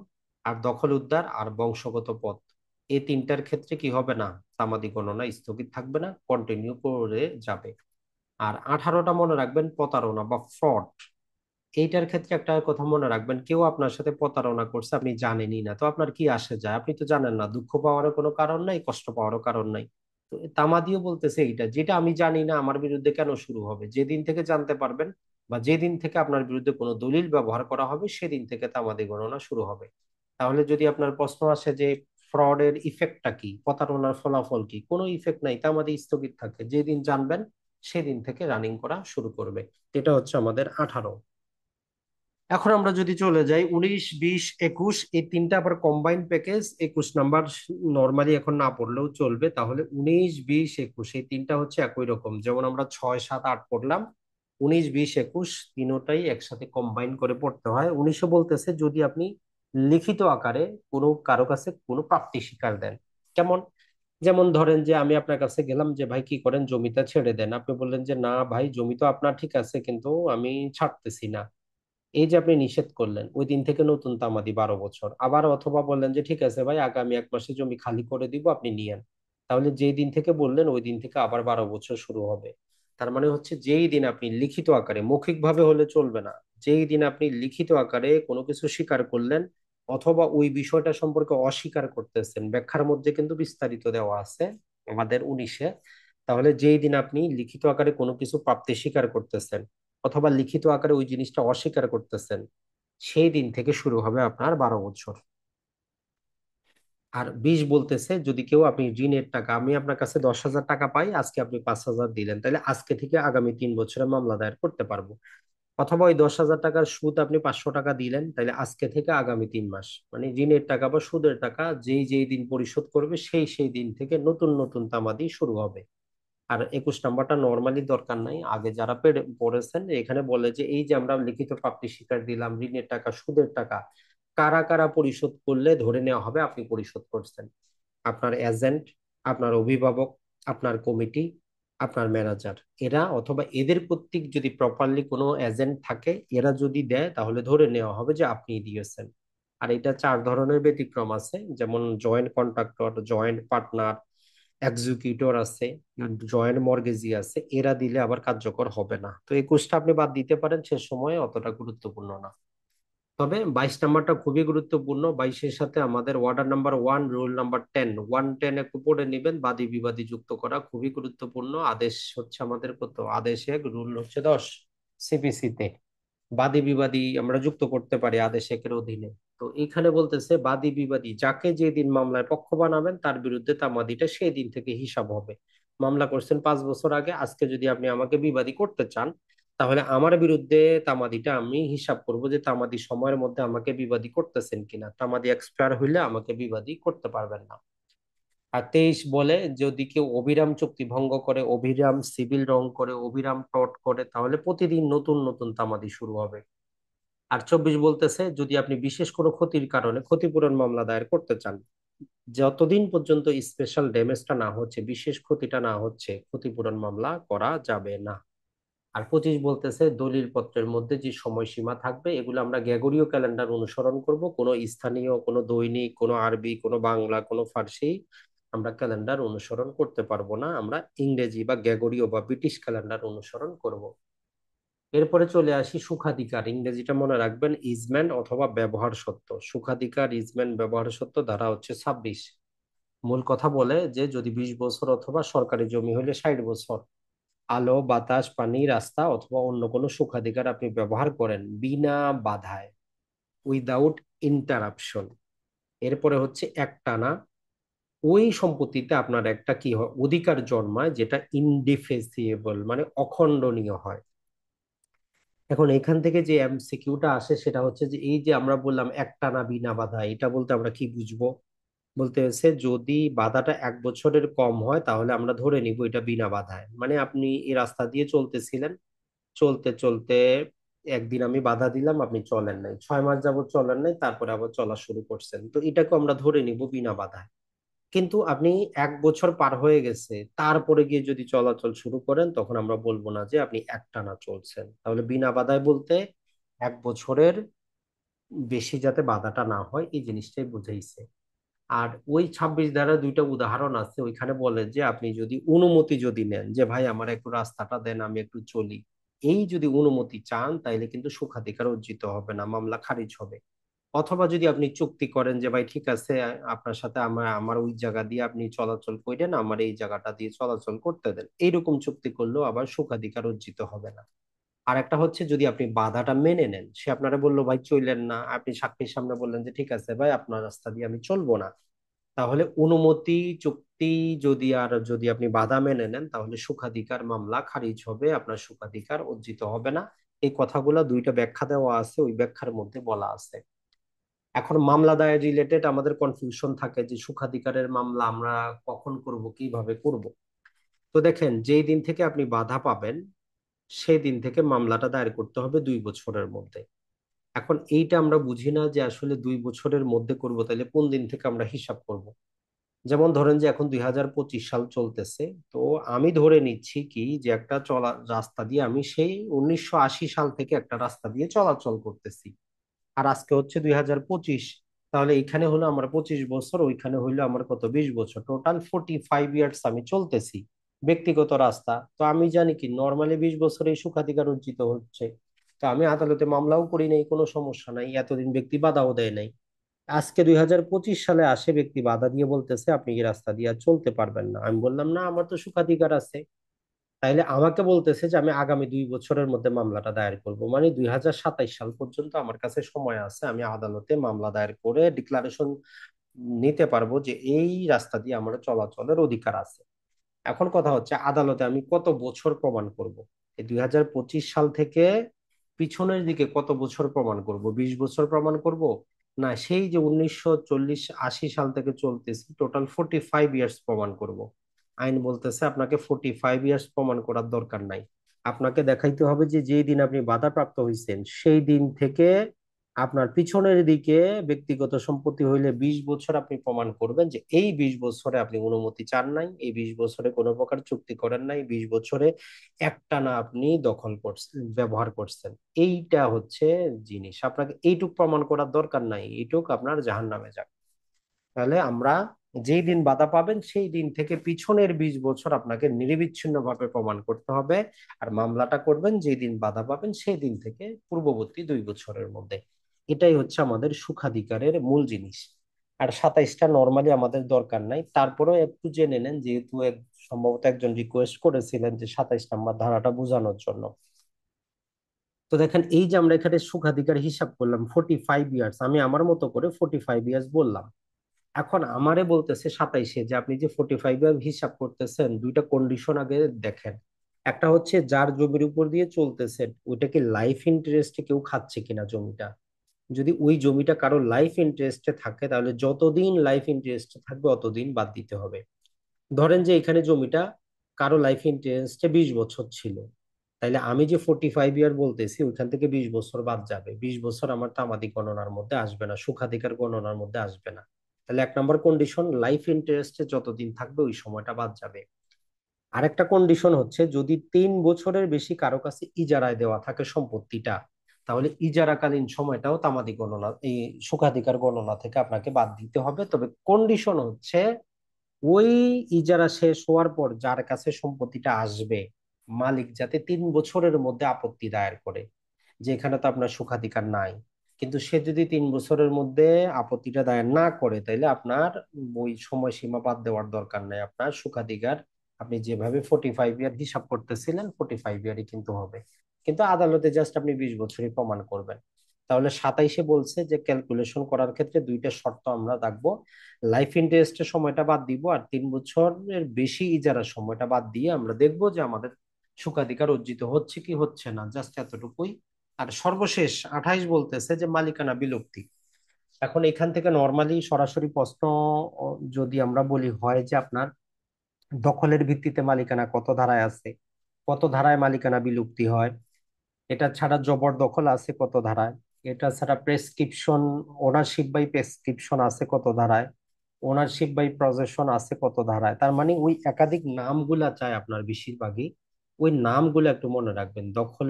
আর দখল উদ্ধার, আর বংশগত পথ। এই 3টার ক্ষেত্রে কি হবে না, তামাদি গণনা স্থগিত থাকবে না, কন্টিনিউ করে যাবে। আর 18টা মনে রাখবেন, প্রতারণা বা ফ্রড। এইটার ক্ষেত্রে একটা কথা মনে রাখবেন, কেউ আপনার সাথে প্রতারণা করছে আপনি জানেনই না, তো আপনার কি আসে যায়, আপনি তো জানেন না, দুঃখ পাওয়ারও কোনো কারণ নাই, কষ্ট পাওয়ারও কারণ নাই। তো তামাদিও বলতেছে এইটা, যেটা আমি জানি না আমার বিরুদ্ধে কেন শুরু হবে, যেদিন থেকে জানতে পারবেন বা যেদিন থেকে আপনার বিরুদ্ধে কোনো দলিল ব্যবহার করা হবে সেদিন থেকে তামাদি গণনা শুরু হবে। তাহলে যদি আপনার প্রশ্ন আসে যে ফ্রডের ইফেক্টটা কি, প্রতারণার ফলাফল কি, কোনো ইফেক্ট নাই, তামাদি স্থগিত থাকে, যেদিন জানবেন সেদিন থেকে রানিং করা শুরু করবে। এটা হচ্ছে আমাদের 18। এখন আমরা যদি চলে যাই 19, 20, 21, এই 3টা আবার কম্বাইন্ড প্যাকেজ। 21 নাম্বার নর্মালি এখন না পড়লেও চলবে, তাহলে 19, 20, 21 এই 3টা হচ্ছে একই রকম, যেমন আমরা 6, 7, 8 পড়লাম, 19, 20, 21 তিনোটাই একসাথে কম্বাইন করে পড়তে হয়। 19 বলতেছে যদি আপনি লিখিত আকারে কোনো কারো কাছে কোনো প্রাপ্তি স্বীকার দেন। কেমন? যেমন ধরেন যে আমি আপনার কাছে গেলাম যে ভাই কি করেন, জমিটা ছেড়ে দেন, আপনি বললেন যে না ভাই জমি তো আপনার ঠিক আছে কিন্তু আমি ছাড়তেছি না। এই যে আপনি নিষেধ করলেন, ওই দিন থেকে নতুন তামাদি 12 বছর। আবার অথবা বললেন যে ঠিক আছে ভাই আগামী 1 মাসে জমি খালি করে দিব, আপনি নিয়েন। তাহলে যেই দিন থেকে বললেন ওই দিন থেকে আবার 12 বছর শুরু হবে। তার মানে হচ্ছে যেই দিন আপনি লিখিত আকারে, মৌখিক ভাবে হলে চলবে না, যেই দিন আপনি লিখিত আকারে কোনো কিছু স্বীকার করলেন অথবা ওই বিষয়টা সম্পর্কে অস্বীকার করতেছেন, ব্যাখ্যার মধ্যে কিন্তু বিস্তারিত দেওয়া আছে আমাদের 19-এ। তাহলে যেই দিন আপনি লিখিত আকারে কোনো কিছু প্রাপ্তি স্বীকার করতেছেন অথবা লিখিত আকারে ওই জিনিসটা অস্বীকার করতেছেন, সেই দিন থেকে শুরু হবে আপনার 12 বছর। আর 20 বলতেছে যদি কেউ, আপনি ঋণের টাকা, আমি আপনার কাছে 10,000 টাকা পাই, আজকে আপনি 5,000 দিলেন, তাহলে আজকে থেকে আগামী 3 বছরে মামলা দায়ের করতে পারবো। অথবা ওই 10,000 টাকার সুদ আপনি 500 টাকা দিলেন, তাহলে আজকে থেকে আগামী 3 মাস, মানে ঋণের টাকা বা সুদের টাকা যেই যেই দিন পরিশোধ করবে সেই সেই দিন থেকে নতুন নতুন তামাদি শুরু হবে। আর 21 নাম্বারটা নর্মালি দরকার নাই, আগে যারা পড়েছেন এখানে বলে যে এই যে আমরা লিখিত প্রাপ্তি স্বীকার দিলাম, ঋণের টাকা সুদের টাকা কারা কারা পরিশোধ করলে ধরে নেওয়া হবে আপনি পরিশোধ করছেন। আপনার এজেন্ট, আপনার অভিভাবক, আপনার কমিটি, আপনার ম্যানেজার, এরা অথবা এদের কর্তৃক যদি প্রপারলি কোনো এজেন্ট থাকে, এরা যদি দেয় তাহলে ধরে নেওয়া হবে যে আপনি দিয়েছেন। আর এটা 4 ধরনের ব্যতিক্রম আছে, যেমন joint contractor, joint partner, executor আছে, জয়েন্ট মর্গেজি আছে, এরা দিলে আবার কার্যকর হবে না। তো 21টা আপনি বাদ দিতে পারেন, সে সময় অতটা গুরুত্বপূর্ণ না। তবে 22 নাম্বারটা খুবই গুরুত্বপূর্ণ। 22-এর সাথে আমাদের ওয়ার্ডার নাম্বার 1, রুল নাম্বার 10, 110 একটু পড়ে নিবেন, বাদী বিবাদী যুক্ত করা খুবই গুরুত্বপূর্ণ। আদেশ হচ্ছে আমাদের কত, আদেশ 1, রুল হচ্ছে 10 সিপিসি তে। বাদী বিবাদী আমরা যুক্ত করতে পারি আদেশ 1-এর অধীনে। তো এখানে বলতেছে বাদী বিবাদী যাকে যেদিন মামলায় পক্ষ বানাবেন তার বিরুদ্ধে তামাদিটা সেই দিন থেকে হিসাব হবে। মামলা করছেন 5 বছর আগে, আজকে যদি আপনি আমাকে বিবাদী করতে চান, তাহলে আমার বিরুদ্ধে তামাদিটা আমি হিসাব করব যে তামাদি সময়ের মধ্যে আমাকে বিবাদী করতেছেন কিনা। তামাদি এক্সপায়ার হইলে আমাকে বিবাদী করতে পারবেন না। আর 23 বলে যদি কেউ অবিরাম চুক্তি ভঙ্গ করে, অবিরাম সিভিল রং করে, অবিরাম টর্ট করে, তাহলে প্রতিদিন নতুন নতুন তামাদি শুরু হবে। আর 24 বলতেছে যদি আপনি বিশেষ কোনো ক্ষতির কারণে ক্ষতিপূরণ মামলা দায়ের করতে চান, যতদিন পর্যন্ত স্পেশাল ড্যামেজটা না হচ্ছে, বিশেষ ক্ষতিটা না হচ্ছে, ক্ষতিপূরণ মামলা করা যাবে না। আর 25 বলতেছে দলিল পত্রের মধ্যে যে সময়সীমা থাকবে এগুলো আমরা গ্রেগরীয় ক্যালেন্ডার অনুসরণ করব, কোনো স্থানীয়, কোনো দৈনিক, কোনো আরবি, কোনো বাংলা, কোনো ফার্সি আমরা ক্যালেন্ডার অনুসরণ করতে পারবো না, আমরা ইংরেজি বা গ্রেগরীয় বা ব্রিটিশ ক্যালেন্ডার অনুসরণ করব। এরপরে চলে আসি সুখাধিকার, ইংরেজিটা মনে রাখবেন ইজমেন্ট অথবা ব্যবহার সত্ত্ব। সুখাধিকার, ইজমেন্ট, ব্যবহার সত্ত্ব ধারা হচ্ছে 26। মূল কথা বলে যে যদি 20 বছর অথবা সরকারি জমি হলে 60 বছর আলো বাতাস পানি রাস্তা অথবা অন্য কোনো সুখাধিকার আপনি ব্যবহার করেন বিনা বাধায়, উইদাউট ইন্টারাপশন, এরপরে হচ্ছে একটানা ওই সম্পত্তিতে আপনার একটা কি হয় অধিকার জন্মায় যেটা ইনডিফেসিয়েবল মানে অখণ্ডনীয় হয়। এখন এখান থেকে যে এমসিকিউটা আসে সেটা হচ্ছে যে এই যে আমরা বললাম একটানা বিনা বাধা, এটা বলতে আমরা কি বুঝবো? বলতে হচ্ছে যদি বাধাটা 1 বছরের কম হয় তাহলে আমরা ধরে নিব এটা বিনা বাধায়। মানে আপনি এই রাস্তা দিয়ে চলতেছিলেন, চলতে চলতে একদিন আমি বাধা দিলাম, আপনি চলেন নাই, 6 মাস যাবত চলেন নাই, তারপরে আবার চলা শুরু করছেন, তো এটাকে আমরা ধরে নিব বিনা বাধায়। কিন্তু আপনি 1 বছর পার হয়ে গেছে তারপরে গিয়ে যদি চলাচল শুরু করেন তখন আমরা বলবো না যে আপনি একটানা চলছেন। তাহলে বিনা বাধায় বলতে 1 বছরের বেশি যাতে বাধাটা না হয় এই জিনিসটাই বুঝাইছে। আর ওই 26 ধারা দুইটা উদাহরণ আছে, ওইখানে বলে যে আপনি যদি অনুমতি যদি নেন যে ভাই আমার একটু রাস্তাটা দেন আমি একটু চলি, এই যদি অনুমতি চান তাইলে কিন্তু সুখাধিকার অর্জিত হবে না, মামলা খারিজ হবে। অথবা যদি আপনি চুক্তি করেন যে ভাই ঠিক আছে আপনার সাথে আমার আমার ওই জায়গা দিয়ে আপনি চলাচল করেন, আমার এই জায়গাটা দিয়ে চলাচল করতে দেন, এইরকম চুক্তি করলেও আবার সুখাধিকার অর্জিত হবে না। আর একটা হচ্ছে যদি আপনি বাধাটা মেনে নেন, সে আপনারা বললো ভাই চললেন না, আপনি সাক্ষীর সামনে বললেন যে ঠিক আছে ভাই আপনার রাস্তা দিয়ে আমি চলবো না, তাহলে অনুমতি চুক্তি যদি আপনি বাধা মেনে নেন তাহলে সুখাধিকার মামলা খারিজ হবে, আপনার সুখাধিকার অর্জিত হবে না। এই কথাগুলো দুইটা ব্যাখ্যা দেওয়া আছে, ওই ব্যাখ্যার মধ্যে বলা আছে। এখন মামলা দায়ের রিলেটেড আমাদের কনফিউশন থাকে যে সুখাধিকারের মামলা আমরা কখন করব, কিভাবে করব। তো দেখেন যেই দিন থেকে আপনি বাধা পাবেন সেই দিন থেকে মামলাটা দায়ের করতে হবে 2 বছরের মধ্যে। এখন এইটা আমরা বুঝি না যে আসলে 2 বছরের মধ্যে করব, তাহলে কোন দিন থেকে আমরা হিসাব করব? যেমন ধরেন যে এখন 2025 সাল চলতেছে, তো আমি ধরে নিচ্ছি কি যে একটা চলা রাস্তা দিয়ে আমি সেই 1980 সাল থেকে একটা রাস্তা দিয়ে চলাচল করতেছি, আর আজকে হচ্ছে 2025, তাহলে এখানে হলো আমার 25 বছর, ওইখানে হইলো আমার কত 20 বছর, টোটাল 45 ইয়ার্স আমি চলতেছি ব্যক্তিগত রাস্তা। তো আমি জানি কি নর্মালি 20 বছরে সুখাধিকার অর্জিত হচ্ছে, তো আমি আদালতে মামলাও করি নাই, কোনো সমস্যা নাই, এতদিন ব্যক্তি বাধাও দেয় নাই। আজকে 2025 সালে আসে ব্যক্তি বাধা দিয়ে বলতেছে আপনি এই রাস্তা দিয়ে আর চলতে পারবেন না, আমি বললাম না আমার তো সুখাধিকার আছে। তাইলে আমাকে বলতেছে যে আমি আগামী 2 বছরের মধ্যে মামলাটা দায়ের করব, মানে 2027 সাল পর্যন্ত আমার কাছে সময় আছে, আমি আদালতে মামলা দায়ের করে ডিক্লারেশন নিতে পারবো যে এই রাস্তা দিয়ে আমার চলাচলের অধিকার আছে। এখন কথা হচ্ছে আদালতে আমি কত বছর প্রমাণ করব? এই 2025 সাল থেকে পিছনের দিকে কত বছর প্রমাণ করব? 20 বছর প্রমাণ করব, না সেই যে 1940 80 সাল থেকে চলতেছি টোটাল 45 ইয়ার্স প্রমাণ করব? আইন বলতেছে আপনাকে 45 ইয়ার্স প্রমাণ করার দরকার নাই, আপনাকে দেখাইতে হবে যে যেই দিন আপনি বাধাপ্রাপ্ত হয়েছেন সেই দিন থেকে আপনার পিছনের দিকে ব্যক্তিগত সম্পত্তি হইলে 20 বছর আপনি প্রমাণ করবেন যে এই 20 বছরে আপনি অনুমতি চান নাই, এই 20 বছরে কোনো প্রকার চুক্তি করেন নাই, 20 বছরে একটানা আপনি দখল করছেন, ব্যবহার করছেন। এইটা হচ্ছে জিনিস, আপনাকে এইটুক প্রমাণ করার দরকার নাই, এইটুক আপনার জাহান্নামে যাক। তাহলে আমরা যেই দিন বাধা পাবেন সেই দিন থেকে পিছনের 20 বছর আপনাকে নিরবিচ্ছিন্ন ভাবে প্রমাণ করতে হবে। আর মামলাটা করবেন যেই দিন বাধা পাবেন সেই দিন থেকে পূর্ববর্তী 2 বছরের মধ্যে। এটাই হচ্ছে আমাদের সুখাধিকারের মূল জিনিস। আর 27টা নর্মালি আমাদের দরকার নাই, তারপরেও একটু জেনে নেন যেহেতু সম্ভবত একজন রিকোয়েস্ট করেছিলেন যে 27 নম্বর ধারাটা বোঝানোর জন্য। তো দেখেন এই যে আমরা এখানে সুখাধিকার হিসাব করলাম 45 ইয়ার্স, আমি আমার মতো করে 45 ইয়ার্স বললাম। এখন আমারে বলতেছে 27-এ যে আপনি যে 45 এর হিসাব করতেছেন, দুইটা কন্ডিশন আগে দেখেন। একটা হচ্ছে যার জমির উপর দিয়ে চলতেছেন ওইটা কি লাইফ ইন্টারেস্টে কেউ খাচ্ছে কিনা জমিটা। যদি ওই জমিটা কারো লাইফ ইন্টারেস্টে থাকে তাহলে যতদিন লাইফ ইন্টারেস্টে থাকবে অতদিন বাদ দিতে হবে। ধরেন যে এখানে জমিটা কারো লাইফ ইন্টারেস্টে 20 বছর ছিল, তাইলে আমি যে 45 ইয়ার বলতেছি ওইখান থেকে 20 বছর বাদ যাবে, 20 বছর আমার তামাদি গণনার মধ্যে আসবে না, সুখাধিকার গণনার মধ্যে আসবে না। তাহলে 1 নম্বর কন্ডিশন, লাইফ ইন্টারেস্টে যতদিন থাকবে ওই সময়টা বাদ যাবে। আরেকটা কন্ডিশন হচ্ছে যদি 3 বছরের বেশি কারো কাছে ইজারায় দেওয়া থাকে সম্পত্তিটা, তাহলে ইজারাকালীন সময়টাও তামাদি গণনা এই সুখাধিকার গণনা থেকে আপনাকে বাদ দিতে হবে। তবে কন্ডিশন হচ্ছে ওই ইজারা শেষ হওয়ার পর যার কাছে সম্পত্তিটা আসবে মালিক যাতে 3 বছরের মধ্যে আপত্তি দায়ের করে, যে এখানে তো আপনার সুখাধিকার নাই। কিন্তু সে যদি 3 বছরের মধ্যে আপত্তিটা দায়ের না করে তাহলে আপনার ওই সময়সীমা বাদ দেওয়ার দরকার নাই, আপনার সুখাধিকার আপনি যেভাবে 45 ইয়ার হিসাব করতেছিলেন 45 ইয়ারই কিন্তু হবে। কিন্তু আদালতে জাস্ট আপনি 20 বছরই প্রমাণ করবেন। তাহলে 27-এ বলছে যে ক্যালকুলেশন করার ক্ষেত্রে দুইটা শর্ত আমরা রাখবো, লাইফ ইন্টারেস্টের সময়টা বাদ দিব আর 3 বছরের বেশি ইজারার সময়টা বাদ দিয়ে আমরা দেখবো যে আমাদের সুখাধিকার অর্জিত হচ্ছে কি হচ্ছে না, জাস্ট এতটুকুই। আর সর্বশেষ 28 বলতেছে যে মালিকানা বিলুপ্তি। এখন এখান থেকে নর্মালি সরাসরি প্রশ্ন যদি আমরা বলি হয় যে আপনার দখলের ভিত্তিতে মালিকানা কত ধারায় আছে, কত ধারায় মালিকানা বিলুপ্তি হয়, এটা ছাড়া জবরদখল আছে কত ধারায়, এটা ছাড়া প্রেসক্রিপশন ওনারশিপ বাই প্রেসক্রিপশন আছে কত ধারায়, ওনারশিপ বাই প্রজেশন আছে কত ধারায়। তার মানে ওই একাধিক নামগুলা চায় আপনার বেশিরভাগই, ওই নামগুলো একটু মনে রাখবেন, দখল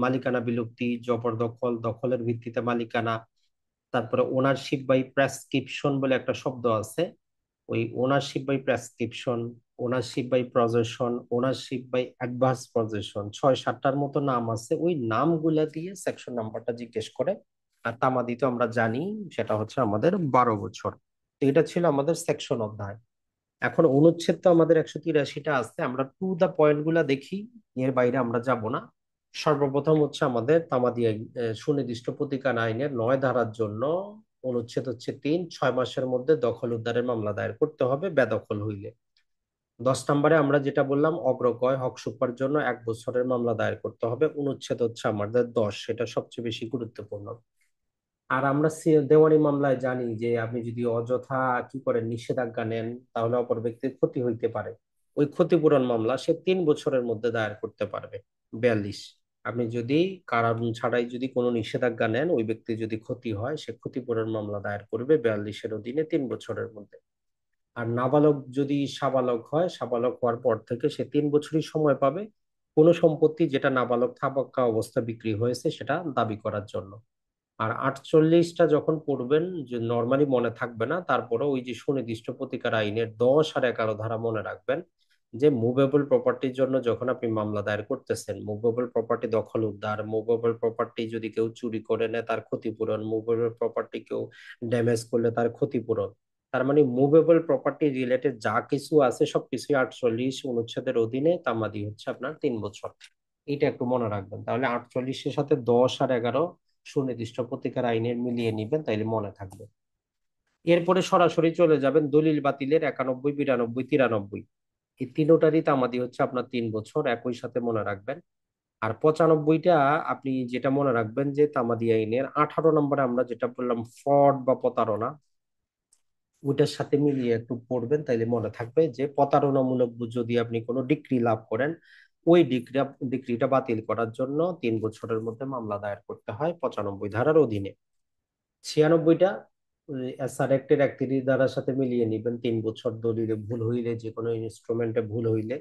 মালিকানা বিলুপ্তি, জবরদখল, দখলের ভিত্তিতে মালিকানা, তারপরে ওনারশিপ বাই প্রেসক্রিপশন বলে একটা শব্দ আছে, ওই ownership by prescription, ownership by possession, ownership by adverse possession, 6-7টার মতো নাম আছে, ওই নামগুলা দিয়ে সেকশন নাম্বারটা জিজ্ঞেস করে। আর তামাদি তো আমরা জানি সেটা হচ্ছে আমাদের 12 বছর। তো এটা ছিল আমাদের সেকশন অধ্যায়। এখন অনুচ্ছেদ তো আমাদের 183টা আছে, আমরা টু দা পয়েন্ট গুলা দেখি, এর বাইরে আমরা যাব না। সর্বপ্রথম হচ্ছে আমাদের তামাদি আইন সুনির্দিষ্ট প্রতিকার আইনের 9 ধারার জন্য অনুচ্ছেদ হচ্ছে 3, 6 মাসের মধ্যে দখল উদ্ধারের মামলা দায়ের করতে হবে বেদখল হইলে। 10 নম্বরে আমরা যেটা বললাম অগ্রকয় হক সুপার জন্য 1 বছরের মামলা দায়ের করতে হবে, অনুচ্ছেদ হচ্ছে আমাদের 10, সেটা সবচেয়ে বেশি গুরুত্বপূর্ণ। আর আমরা দেওয়ানি মামলায় জানি যে আপনি যদি অযথা কি করেন নিষেধাজ্ঞা নেন তাহলে অপর ব্যক্তির ক্ষতি হইতে পারে, ওই ক্ষতিপূরণ মামলা সে 3 বছরের মধ্যে দায়ের করতে পারবে। 42, আপনি যদি কারণ ছাড়াই যদি কোনো নিষেধাজ্ঞা নেন ওই ব্যক্তি যদি ক্ষতি হয় সে ক্ষতিপূরণ মামলা দায়ের করবে 42-এর অধীনে 3 বছরের মধ্যে। আর নাবালক যদি সাবালক হয়, সাবালক হওয়ার পর থেকে সে 3 বছরই সময় পাবে কোনো সম্পত্তি যেটা নাবালক থাকা অবস্থা বিক্রি হয়েছে সেটা দাবি করার জন্য। আর 48টা যখন পড়বেন যে নর্মালি মনে থাকবে না, তারপরে ওই যে সুনির্দিষ্ট প্রতিকার আইনের 10 আর 11 ধারা মনে রাখবেন, যে মুভেবল প্রপার্টির জন্য যখন আপনি মামলা দায়ের করতেছেন, মুভেবল প্রপার্টি দখল উদ্ধার, মুভেবল প্রপার্টি যদি কেউ চুরি করে নেয় তার ক্ষতিপূরণ, মুভেবল প্রপার্টি কেউ ড্যামেজ করলে তার ক্ষতিপূরণ। তার মানে মুভেবল প্রপার্টি রিলেটেড যা কিছু আছে সবকিছুই 48 অনুচ্ছেদের অধীনে তামাদি হচ্ছে আপনার 3 বছর। এটা একটু মনে রাখবেন, তাহলে 48-এর সাথে 10 আর 11 সুনির্দিষ্ট প্রতিকার আইনের মিলিয়ে নিবেন তাইলে মনে থাকবে। এরপরে সরাসরি চলে যাবেন দলিল বাতিলের 91, 92, 93, এই তিনোটারই তামাদি হচ্ছে আপনার 3 বছর, একই সাথে মনে রাখবেন। আর 95টা আপনি যেটা মনে রাখবেন যে তামাদি আইনের 18 নম্বরে আমরা যেটা বললাম ফ্রড বা প্রতারণা, ওইটার সাথে মিলিয়ে একটু পড়বেন তাইলে মনে থাকবে যে প্রতারণামূলক যদি আপনি কোনো ডিক্রি লাভ করেন ওই ডিক্রিটা বাতিল করার জন্য 3 বছরের মধ্যে মামলা দায়ের করতে হয় 95 ধারার অধীনে। 96টা এসআর অ্যাক্টের 31 ধারার সাথে মিলিয়ে নিবেন, 3 বছর দলিলে ভুল হইলে, যে কোনো ইনস্ট্রুমেন্টে ভুল হইলে।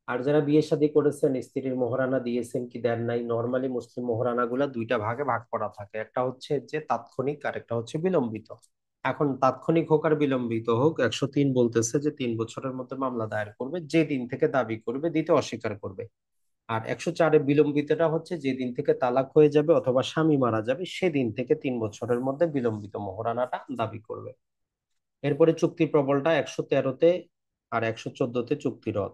আর যারা বিয়ে শাদী করেছেন স্ত্রীর মোহরানা দিয়েছেন কি দেন নাই, নর্মালি মুসলিম মোহরানা গুলা দুইটা ভাগে ভাগ করা থাকে, একটা হচ্ছে যে তাৎক্ষণিক আর একটা হচ্ছে বিলম্বিত। এখন তাৎক্ষণিক হোক আর বিলম্বিত হোক 103 বলতেছে যে 3 বছরের মধ্যে মামলা দায়ের করবে যে দিন থেকে দাবি করবে দিতে অস্বীকার করবে। আর 104-এ বিলম্বিতটা হচ্ছে যেদিন থেকে তালাক হয়ে যাবে অথবা স্বামী মারা যাবে সেদিন থেকে 3 বছরের মধ্যে বিলম্বিত মোহরানাটা দাবি করবে। এরপরে চুক্তি প্রবলটা 113-তে আর 114-তে চুক্তি রদ।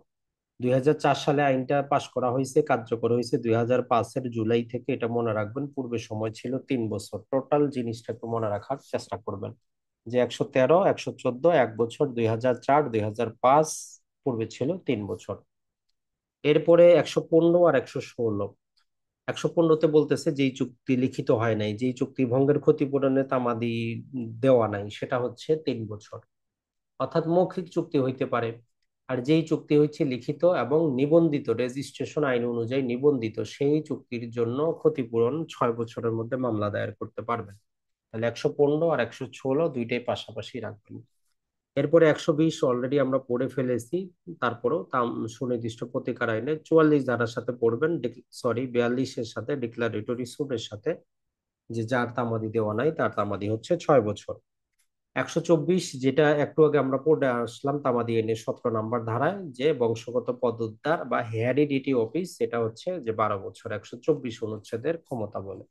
2004 সালে আইনটা পাশ করা হয়েছে, কার্যকর হয়েছে 2005-এর জুলাই থেকে, এটা মনে রাখবেন। পূর্বে সময় ছিল 3 বছর। টোটাল জিনিসটা একটু মনে রাখার চেষ্টা করবেন। যে 113, 114, 1 বছর, 2004, 2005, পূর্বে ছিল 3 বছর। এরপরে 115 আর 116। 115-তে বলতেছে যেই চুক্তি লিখিত হয় নাই, যেই চুক্তি ভঙ্গের ক্ষতিপূরণে তামাদি দেওয়া নাই, সেটা হচ্ছে 3 বছর। অর্থাৎ মৌখিক চুক্তি হইতে পারে। আর যেই চুক্তি হচ্ছে লিখিত এবং নিবন্ধিত, রেজিস্ট্রেশন আইন অনুযায়ী নিবন্ধিত, সেই চুক্তির জন্য ক্ষতিপূরণ 6 বছরের মধ্যে মামলা দায়ের করতে পারবেন। তাহলে 115 আর 116 দুইটাই পাশাপাশি রাখবেন। এরপরে 120 অলরেডি আমরা পড়ে ফেলেছি। তারপরেও সুনির্দিষ্ট প্রতিকার আইনে 44 ধারার সাথে পড়বেন, সরি 42-এর সাথে, ডিক্লারেটরি সুটের সাথে, যে যার তামাদি দেওয়া নাই তার তামাদি হচ্ছে 6 বছর। 124 যেটা একটু আগে আমরা পড়ে আসলাম তামাদি আইনের 17 নম্বর ধারায়, যে বংশগত পদোদ্ধার বা হেরিডিটি অফিস, সেটা হচ্ছে যে 12 বছর 124 অনুচ্ছেদের ক্ষমতা বলে।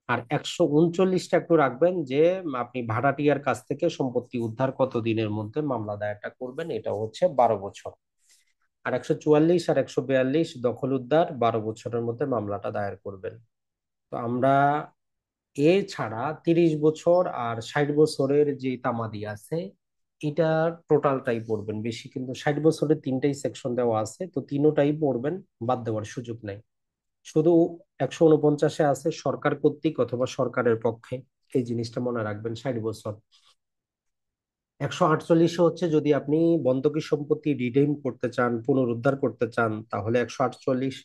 আর 139টা একটু রাখবেন, যে আপনি ভাড়াটিয়ার কাছ থেকে সম্পত্তি উদ্ধার কত দিনের মধ্যে মামলা দায়েরটা করবেন, এটা হচ্ছে 12 বছর। আর 144 আর 142 দখল উদ্ধার, 12 বছরের মধ্যে মামলাটা দায়ের করবেন। তো আমরা এছাড়া 30 বছর আর 60 বছরের যে তামাদি আছে, এটা টোটালটাই পড়বেন বেশি, কিন্তু 60 বছরের তিনটাই সেকশন দেওয়া আছে, তো তিনোটাই পড়বেন, বাদ দেওয়ার সুযোগ নাই। শুধু 149-এ আছে সরকার কর্তৃক অথবা সরকারের পক্ষে, এই জিনিসটা মনে রাখবেন, 60 বছর। 148 হচ্ছে যদি আপনি বন্ধকি সম্পত্তি রিডেইম করতে চান, পুনরুদ্ধার করতে চান, তাহলে 148।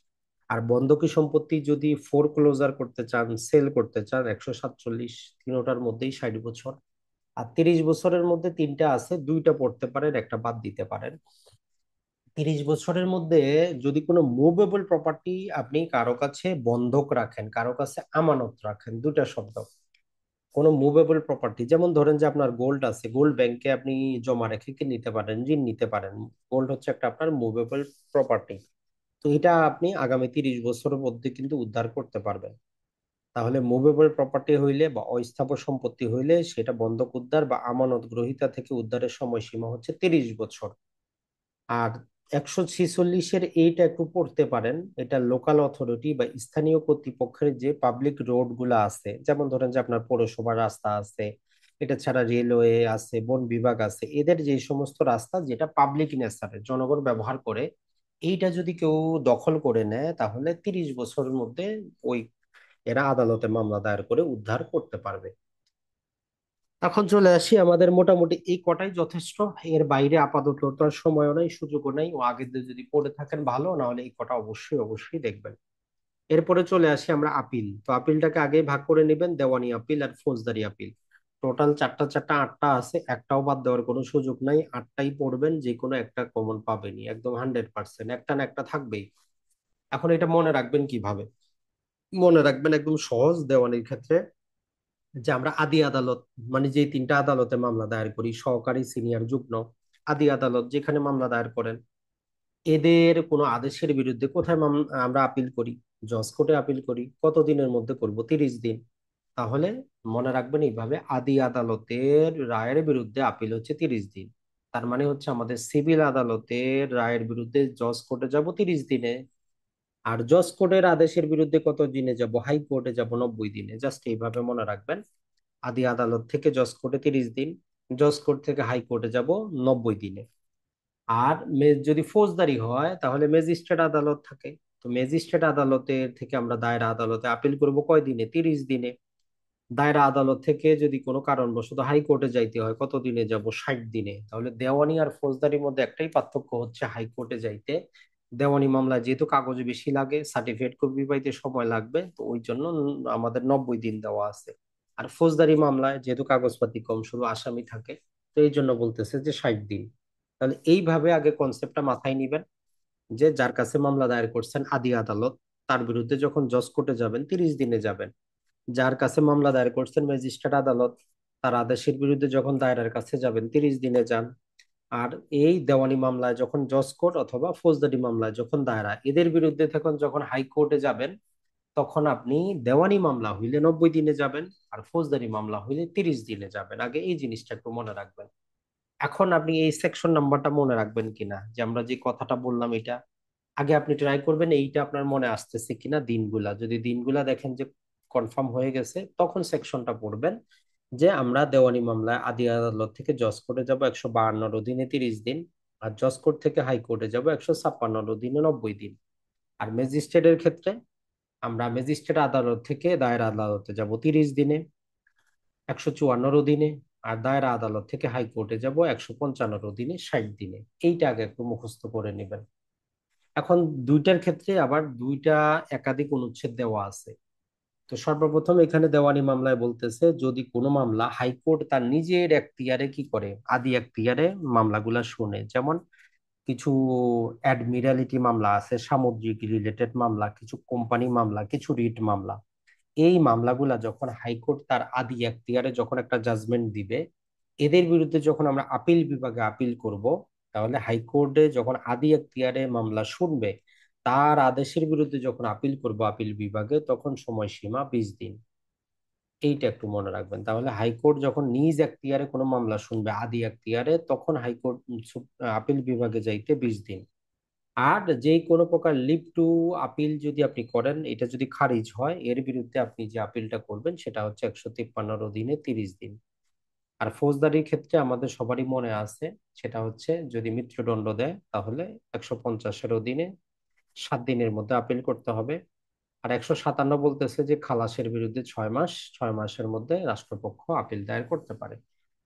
আর বন্ধকি সম্পত্তি যদি ফোর ক্লোজার করতে চান, সেল করতে চান, 147। তিনোটার মধ্যেই 60 বছর। আর 30 বছরের মধ্যে তিনটা আছে, দুইটা পড়তে পারেন, একটা বাদ দিতে পারেন। 30 বছরের মধ্যে যদি কোনো মুভেবল প্রপার্টি আপনি কারো কাছে বন্ধক রাখেন, কারো কাছে আমানত রাখেন, দুটা শব্দ। কোনো মুভেবল প্রপার্টি, যেমন ধরেন যে আপনার গোল্ড আছে, গোল্ড ব্যাংকে আপনি জমা রেখে কি নিতে পারেন, ঋণ নিতে পারেন। গোল্ড হচ্ছে একটা আপনার মুভেবল প্রপার্টি। তো এটা আপনি আগামী 30 বছরের মধ্যে কিন্তু উদ্ধার করতে পারবেন। তাহলে মুভেবল প্রপার্টি হইলে বা অস্থাবর সম্পত্তি হইলে সেটা বন্ধক উদ্ধার বা আমানত গ্রহীতা থেকে উদ্ধারের সময়সীমা হচ্ছে 30 বছর। আর 146-এর এইটা একটু পড়তে পারেন, এটা লোকাল অথরিটি বা স্থানীয় কর্তৃপক্ষের যে পাবলিক রোড গুলা আছে, যেমন ধরেন যে আপনার পৌরসভার রাস্তা আছে, এটা ছাড়া রেলওয়ে আছে, বন বিভাগ আছে, এদের যে সমস্ত রাস্তা যেটা পাবলিক নেচারের, জনগণ ব্যবহার করে, এইটা যদি কেউ দখল করে নেয়, তাহলে 30 বছরের মধ্যে ওই এরা আদালতে মামলা দায়ের করে উদ্ধার করতে পারবে। এখন চলে আসি, আমাদের মোটামুটি এই কটাই যথেষ্ট। এর বাইরে আপাতত তো আর সময়ও নাই, সুযোগও নাই। ও আগে দিয়ে যদি পড়ে থাকেন ভালো, না হলে এই কটা অবশ্যই অবশ্যই দেখবেন। এরপরে চলে আসি আমরা আপিল। তো আপিলটাকে আগে ভাগ করে নেবেন, দেওয়ানি আপিল আর ফৌজদারি আপিল। টোটাল চারটা চারটা 8টা আছে, একটাও বাদ দেওয়ার কোনো সুযোগ নাই, 8টাই পড়বেন, যে কোনো একটা কমন পাবেনই, একদম 100%, একটা না একটা থাকবেই। এখন এটা মনে রাখবেন কিভাবে? মনে রাখবেন একদম সহজ দেওয়ানির ক্ষেত্রে, যে আমরা আদি আদালত, মানে যে তিনটা আদালতে মামলা দায়ের করি, সহকারী, সিনিয়র, যুগ্ম, আদি আদালত যেখানে মামলা দায়ের করেন, এদের কোনো আদেশের বিরুদ্ধে কোথায় আমরা আপিল করি? জজ কোর্টে আপিল করি। কত দিনের মধ্যে করব? 30 দিন। তাহলে মনে রাখবেন এইভাবে, আদি আদালতের রায়ের বিরুদ্ধে আপিল হচ্ছে 30 দিন। তার মানে হচ্ছে আমাদের সিভিল আদালতের রায়ের বিরুদ্ধে জজ কোর্টে যাব 30 দিনে। আর জজ কোর্টের আদেশের বিরুদ্ধে কত দিনে যাব? হাই কোর্টে যাব 90 দিনে। জাস্ট এইভাবে মনে রাখবেন, আদি আদালত থেকে জজ কোর্টে 30 দিন, জজ কোর্ট থেকে হাইকোর্টে যাব 90 দিনে। আর যদি ফৌজদারি হয় তাহলে ম্যাজিস্ট্রেট আদালত থাকে। তো ম্যাজিস্ট্রেট আদালতের থেকে আমরা দায়রা আদালতে আপিল করব কয় দিনে? 30 দিনে। দায়রা আদালত থেকে যদি কোনো কারণবশত হাইকোর্টে যাইতে হয়, কত দিনে যাব? 60 দিনে। তাহলে দেওয়ানি আর ফৌজদারির মধ্যে একটাই পার্থক্য হচ্ছে, হাইকোর্টে যাইতে দেওয়ানি মামলায় যেহেতু কাগজে বেশি লাগে, সার্টিফিকেট কপি পাইতে সময় লাগবে, তো ওই জন্য আমাদের 90 দিন দেওয়া আছে। আর ফৌজদারি মামলায় যেহেতু কাগজপাতি কম, শুধু আসামি থাকে, তো এই জন্য বলতেছে যে 60 দিন। তাহলে এইভাবে আগে কনসেপ্টটা মাথায় নিবেন, যে যার কাছে মামলা দায়ের করছেন আদি আদালত, তার বিরুদ্ধে যখন জজ কোর্টে যাবেন 30 দিনে যাবেন। যার কাছে মামলা দায়ের করছেন ম্যাজিস্ট্রেট আদালত, তার আদেশের বিরুদ্ধে যখন দায়রার কাছে যাবেন 30 দিনে যান। আর এই দেওয়ানি মামলায় যখন জজ কোর্ট অথবা ফৌজদারি মামলায় যখন দায়রা, এদের বিরুদ্ধে তখন যখন হাইকোর্টে যাবেন, তখন আপনি দেওয়ানি মামলা হইলে 90 দিনে যাবেন, আর ফৌজদারি মামলা হইলে 30 দিনে যাবেন। আগে এই জিনিসটা একটু মনে রাখবেন। এখন আপনি এই সেকশন নাম্বারটা মনে রাখবেন কিনা, যে আমরা যে কথাটা বললাম এটা আগে আপনি ট্রাই করবেন, এইটা আপনার মনে আসতেছে কিনা দিনগুলা। যদি দিনগুলা দেখেন যে কনফার্ম হয়ে গেছে, তখন সেকশনটা পড়বেন। যে আমরা দেওয়ানি মামলায় আদি আদালত থেকে জজ কোর্টে যাব 152 দিনে 30 দিন, আর জজ কোর্ট থেকে হাইকোর্টে যাব 156 দিনে 90 দিন। আর ম্যাজিস্ট্রেটের ক্ষেত্রে আমরা ম্যাজিস্ট্রেট আদালত থেকে দায়রা আদালতে যাব 30 দিনে, 154 দিনে। আর দায়রা আদালত থেকে হাইকোর্টে যাব 155 দিনে, 60 দিনে। এইটা আগে একটু মুখস্থ করে নেবেন। এখন দুইটার ক্ষেত্রে আবার দুইটা একাধিক অনুচ্ছেদ দেওয়া আছে। তো সর্বপ্রথম এখানে দেওয়ানি মামলায় বলতেছে যদি কোনো মামলা হাইকোর্ট তার নিজের এখতিয়ারে কি করে, আদি এখতিয়ারে মামলাগুলা শুনে, যেমন কিছু অ্যাডমিরালিটি মামলা আছে, সামুদ্রিক রিলেটেড মামলা, কিছু কোম্পানি মামলা, কিছু রিট মামলা। এই মামলাগুলা যখন হাইকোর্ট তার আদি এখতিয়ারে যখন একটা জাজমেন্ট দিবে, এদের বিরুদ্ধে যখন আমরা আপিল বিভাগে আপিল করব, তাহলে হাইকোর্টে যখন আদি এখতিয়ারে মামলা শুনবে, তার আদেশের বিরুদ্ধে যখন আপিল করব আপিল বিভাগে, তখন সময়সীমা 20 দিন। এইটা একটু মনে রাখবেন। তাহলে হাইকোর্ট যখন নিজ এখতিয়ারে কোনো মামলা শুনবে আদি এখতিয়ারে, তখন হাইকোর্ট আপিল বিভাগে যাইতে 20 দিন। আর যে কোনো প্রকার লিভ টু আপিল যদি আপনি করেন, এটা যদি খারিজ হয়, এর বিরুদ্ধে আপনি যে আপিলটা করবেন সেটা হচ্ছে 153 দিনে 30 দিন। আর ফৌজদারির ক্ষেত্রে আমাদের সবারই মনে আছে, সেটা হচ্ছে যদি মৃত্যুদণ্ড দেয় তাহলে 150 দিনে 7 দিনের মধ্যে আপিল করতে হবে। আর 157 বলতেছে যে খালাসের বিরুদ্ধে 6 মাস, 6 মাসের মধ্যে রাষ্ট্রপক্ষ আপিল দায়ের করতে পারে।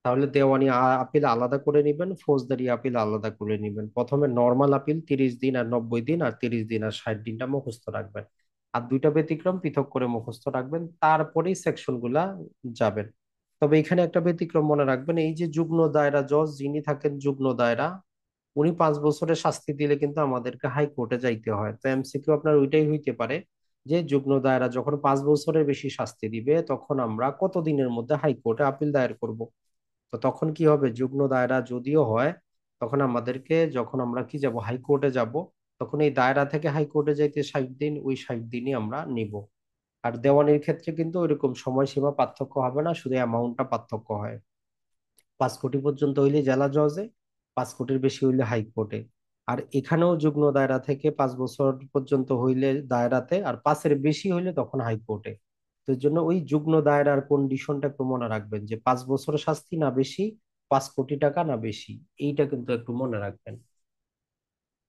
তাহলে দেওয়ানি আপিল আলাদা করে নিবেন, ফৌজদারি আপিল আলাদা করে নিবেন। প্রথমে নর্মাল আপিল 30 দিন আর 90 দিন, আর 30 দিন আর 60 দিনটা মুখস্থ রাখবেন। আর দুইটা ব্যতিক্রম পৃথক করে মুখস্থ রাখবেন, তারপরেই সেকশন গুলা যাবেন। তবে এখানে একটা ব্যতিক্রম মনে রাখবেন, এই যে যুগ্ম দায়রা জজ যিনি থাকেন যুগ্ম দায়রা, উনি 5 বছরের শাস্তি দিলে কিন্তু আমাদেরকে হাইকোর্টে যাইতে হয়। তো এমসিকিউ আপনার ওইটাই হইতে পারে যে যুগ্ম দায়রা যখন 5 বছরের বেশি শাস্তি দিবে, তখন আমরা কত দিনের মধ্যে হাইকোর্টে আপিল দায়ের করব। তো তখন কি হবে, যুগ্ম দায়রা যদিও হয়, তখন আমাদেরকে যখন আমরা কি যাব হাইকোর্টে যাব, তখন এই দায়রা থেকে হাইকোর্টে যাইতে 60 দিন, ওই 60 দিনই আমরা নিব। আর দেওয়ানির ক্ষেত্রে কিন্তু ওইরকম সময়সীমা পার্থক্য হবে না, শুধু অ্যামাউন্টটা পার্থক্য হয়। 5 কোটি পর্যন্ত হইলে জেলা জজে, 5 কোটির বেশি হইলে হাইকোর্টে। আর এখানেও যুগ্ম দায়রা থেকে 5 বছর পর্যন্ত হইলে দায়রাতে, আর 5-এর বেশি হইলে তখন হাইকোর্টে। তো এর জন্য ওই যুগ্ম দায়রার কন্ডিশনটা একটু মনে রাখবেন, যে 5 বছর শাস্তি না বেশি, 5 কোটি টাকা না বেশি। এইটা কিন্তু একটু মনে রাখবেন।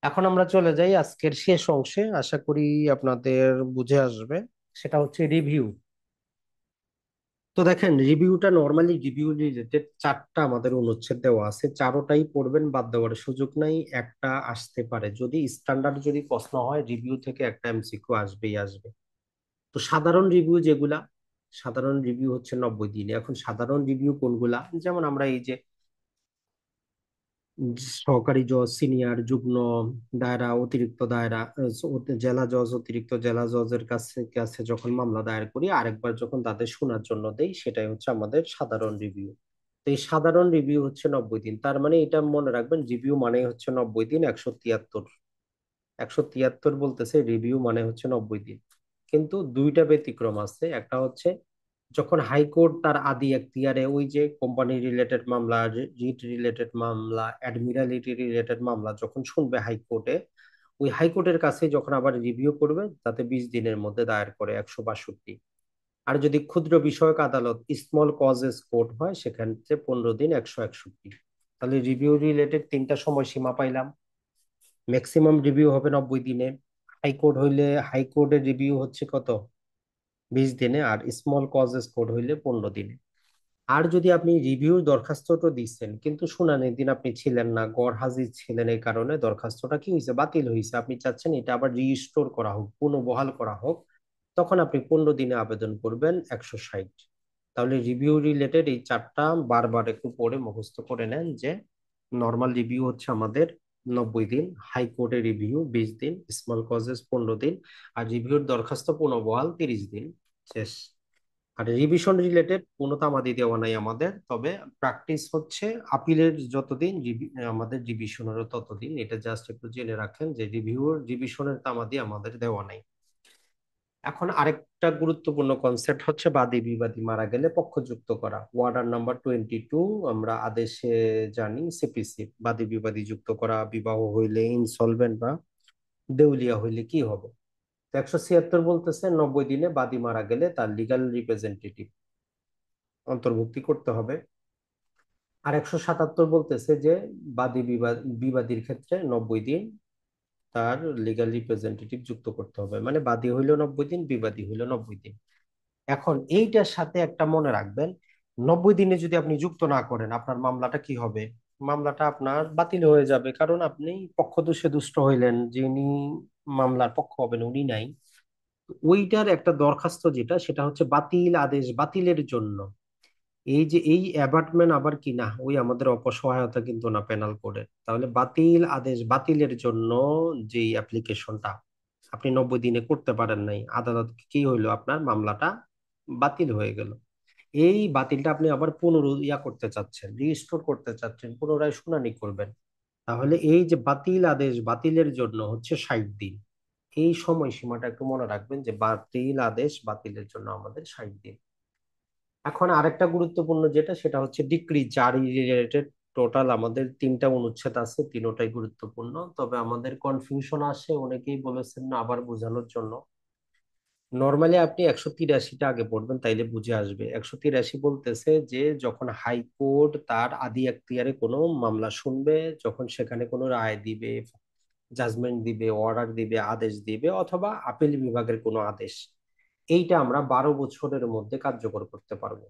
এখন আমরা চলে যাই আজকের শেষ অংশে, আশা করি আপনাদের বুঝে আসবে। সেটা হচ্ছে রিভিউ। তো দেখেন, রিভিউটা নর্মালি রিভিউ রিলেটেড 4টা আমাদের অনুচ্ছেদ দেওয়া আছে, চারোটাই পড়বেন, বাদ দেওয়ার সুযোগ নাই। একটা আসতে পারে, যদি স্ট্যান্ডার্ড যদি প্রশ্ন হয় রিভিউ থেকে একটা এমসিকিউ আসবেই আসবে। তো সাধারণ রিভিউ যেগুলা, সাধারণ রিভিউ হচ্ছে 90 দিনে। এখন সাধারণ রিভিউ কোনগুলা, যেমন আমরা এই যে সহকারী জজ, সিনিয়র, যুগ্ম দায়রা, অতিরিক্ত দায়রা, জেলা জজ, অতিরিক্ত জেলা জজের কাছে কাছে যখন মামলা দায়ের করি, আরেকবার যখন তাদের শোনার জন্য দেই, সেটাই হচ্ছে আমাদের সাধারণ রিভিউ। তো এই সাধারণ রিভিউ হচ্ছে 90 দিন। তার মানে এটা মনে রাখবেন, রিভিউ মানে হচ্ছে 90 দিন, 173। 173 বলতেছে রিভিউ মানে হচ্ছে 90 দিন। কিন্তু দুইটা ব্যতিক্রম আছে, একটা হচ্ছে যখন হাইকোর্ট তার আদি এখতিয়ারে ওই যে কোম্পানি রিলেটেড মামলা, রিট রিলেটেড মামলা, অ্যাডমিরালিটি রিলেটেড মামলা যখন শুনবে হাইকোর্টে, ওই হাইকোর্টের কাছে যখন আবার রিভিউ করবে, তাতে 20 দিনের মধ্যে দায়ের করে 162। আর যদি ক্ষুদ্র বিষয়ক আদালত, স্মল কজেস কোর্ট হয়, সেখানে 15 দিন, 161। তাহলে রিভিউ রিলেটেড তিনটা সময়সীমা পাইলাম। ম্যাক্সিমাম রিভিউ হবে 90 দিনে। হাইকোর্ট হইলে হাইকোর্টের রিভিউ হচ্ছে কত, 20 দিনে। আর স্মল কজেস কোর্ট হইলে 15 দিনে। আর যদি আপনি রিভিউর দরখাস্তটা দিচ্ছেন, কিন্তু শুনানির দিন আপনি ছিলেন না, গড় হাজির ছিলেন, এই কারণে দরখাস্তটা কি হয়েছে, বাতিল হয়েছে, আপনি চাচ্ছেন এটা আবার রিস্টোর করা হোক, পুনঃবহাল করা হোক, তখন আপনি 15 দিনে আবেদন করবেন 160। তাহলে রিভিউ রিলেটেড এই 4টা বারবার একটু পড়ে মুখস্থ করে নেন, যে নর্মাল রিভিউ হচ্ছে আমাদের 90 দিন, হাইকোর্টের রিভিউ 20 দিন, স্মল কজেস 15 দিন, আর রিভিউর দরখাস্ত পুনঃবহাল 30 দিন। শেষ। আর রিভিশন রিলেটেড কোনো তামাদি দেওয়া নাই আমাদের, তবে প্র্যাকটিস হচ্ছে আপিলের যতদিন আমাদের রিভিশনেরও ততদিন। এটা জাস্ট একটু জেনে রাখেন যে রিভিশনের তামাদি আমাদের দেওয়া নাই। এখন আরেকটা গুরুত্বপূর্ণ কনসেপ্ট হচ্ছে বাদী বিবাদী মারা গেলে পক্ষযুক্ত করা, ওয়ার্ডার নাম্বার 22 আমরা আদেশে জানি, সিপিসি। বাদী বিবাদী যুক্ত করা, বিবাহ হইলে, ইনসলভেন্ট বা দেউলিয়া হইলে কি হবে। তো 176 বলতেছে 90 দিনে বাদী মারা গেলে তার লিগাল রিপ্রেজেন্টেটিভ। অন্তর্ভুক্তি করতে হবে। আর 177 বলতেছে যে বিবাদীর ক্ষেত্রে 90 দিন তার লিগ্যাল রিপ্রেজেন্টেটিভ যুক্ত করতে হবে, মানে বাদী হইল 90 দিন, বিবাদী হইল 90 দিন। এখন এইটার সাথে একটা মনে রাখবেন, 90 দিনে যদি আপনি যুক্ত না করেন আপনার মামলাটা কি হবে? মামলাটা আপনার বাতিল হয়ে যাবে, কারণ আপনি পক্ষদোষে দুষ্ট হইলেন, যিনি মামলার পক্ষ হবেন উনি নাই। ওইটার একটা দরখাস্ত যেটা, সেটা হচ্ছে বাতিল আদেশ বাতিলের জন্য। এই যে এই অ্যাবার্টমেন্ট আবার কি না, ওই আমাদের অপসহায়তা কিন্তু না পেনাল কোডের। তাহলে বাতিল আদেশ বাতিলের জন্য যেই অ্যাপ্লিকেশনটা আপনি 90 দিনে করতে পারেন নাই, আদালত কি হইলো, আপনার মামলাটা বাতিল হয়ে গেল। এই বাতিলটা আপনি আবার পুনরুইয়া করতে চাচ্ছেন, রিস্টোর করতে চাচ্ছেন, পুনরায় শুনানি করবেন। তাহলে এই যে বাতিল আদেশ বাতিলের জন্য হচ্ছে 60 দিন। এই সময়সীমাটা একটু মনে রাখবেন, যে বাতিল আদেশ বাতিলের জন্য আমাদের 60 দিন। এখন আরেকটা গুরুত্বপূর্ণ যেটা, সেটা হচ্ছে ডিক্রি জারি রিলেটেড। টোটাল আমাদের 3টা অনুচ্ছেদ আছে, তিনোটাই গুরুত্বপূর্ণ। তবে আমাদের কনফিউশন আসে, অনেকেই বলেছেন না, আবার বোঝানোর জন্য নর্মালি আপনি 183টা আগে পড়বেন, তাইলে বুঝে আসবে। 183 বলতেছে যে যখন হাইকোর্ট তার আদি এখতিয়ারে কোনো মামলা শুনবে, যখন সেখানে কোনো রায় দিবে, জাজমেন্ট দিবে, অর্ডার দিবে, আদেশ দিবে, অথবা আপিল বিভাগের কোনো আদেশ, এইটা আমরা 12 বছরের মধ্যে কার্যকর করতে পারবো।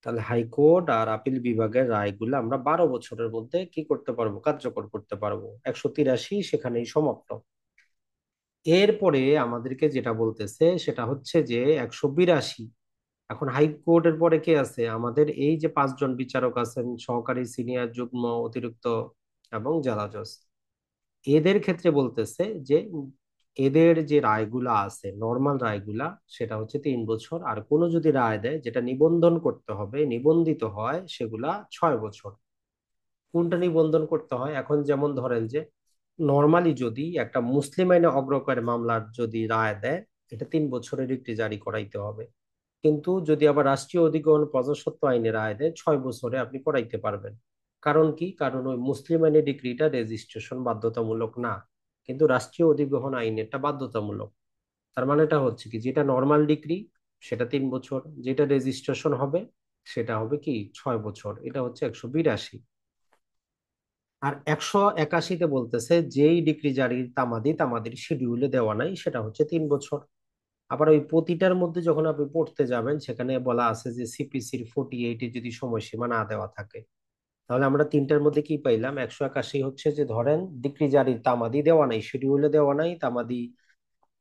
তাহলে হাইকোর্ট আর আপিল বিভাগের রায়গুলো আমরা 12 বছরের মধ্যে কি করতে পারবো, কার্যকর করতে পারবো। 183 সেখানেই সমাপ্ত। এরপরে আমাদেরকে যেটা বলতেছে সেটা হচ্ছে যে 182। এখন হাইকোর্টের পরে কে আছে, আমাদের এই যে 5 জন বিচারক আছেন, সহকারী, সিনিয়র, যুগ্ম, অতিরিক্ত এবং জেলা জজ। এদের ক্ষেত্রে বলতেছে যে এদের যে রায়গুলা আছে, নর্মাল রায়গুলা, সেটা হচ্ছে 3 বছর। আর কোনো যদি রায় দেয় যেটা নিবন্ধন করতে হবে, নিবন্ধিত হয়, সেগুলা 6 বছর। কোনটা নিবন্ধন করতে হয়, এখন যেমন ধরেন যে নর্মালি যদি একটা মুসলিম আইনে অগ্রকর মামলার যদি রায় দেয়, এটা 3 বছরের একটি জারি করাইতে হবে। কিন্তু যদি আবার রাষ্ট্রীয় অধিগ্রহণ প্রজাস্বত্ব আইনে রায় দেয়, 6 বছরে আপনি করাইতে পারবেন। কারণ কি, কারণ ওই মুসলিম আইনের ডিগ্রিটা রেজিস্ট্রেশন বাধ্যতামূলক না, কিন্তু রাষ্ট্রীয় অধিগ্রহণ আইনেরটা বাধ্যতামূলক। তার মানে এটা হচ্ছে কি, যেটা নর্মাল ডিগ্রি সেটা 3 বছর, যেটা রেজিস্ট্রেশন হবে সেটা হবে কি 6 বছর। এটা হচ্ছে 182। আর 181-তে বলতেছে যেই ডিগ্রি জারির তামাদি তামাদির শিডিউলে দেওয়া নাই, সেটা হচ্ছে 3 বছর। আবার ওই প্রতিটার মধ্যে যখন আপনি পড়তে যাবেন, সেখানে বলা আছে যে সিপিসির 48-এ যদি সময়সীমা না দেওয়া থাকে। তাহলে আমরা তিনটার মধ্যে কি পাইলাম, 181 হচ্ছে যে ধরেন ডিক্রি জারির তামাদি দেওয়া নাই, শিডিউলে দেওয়া নাই তামাদি,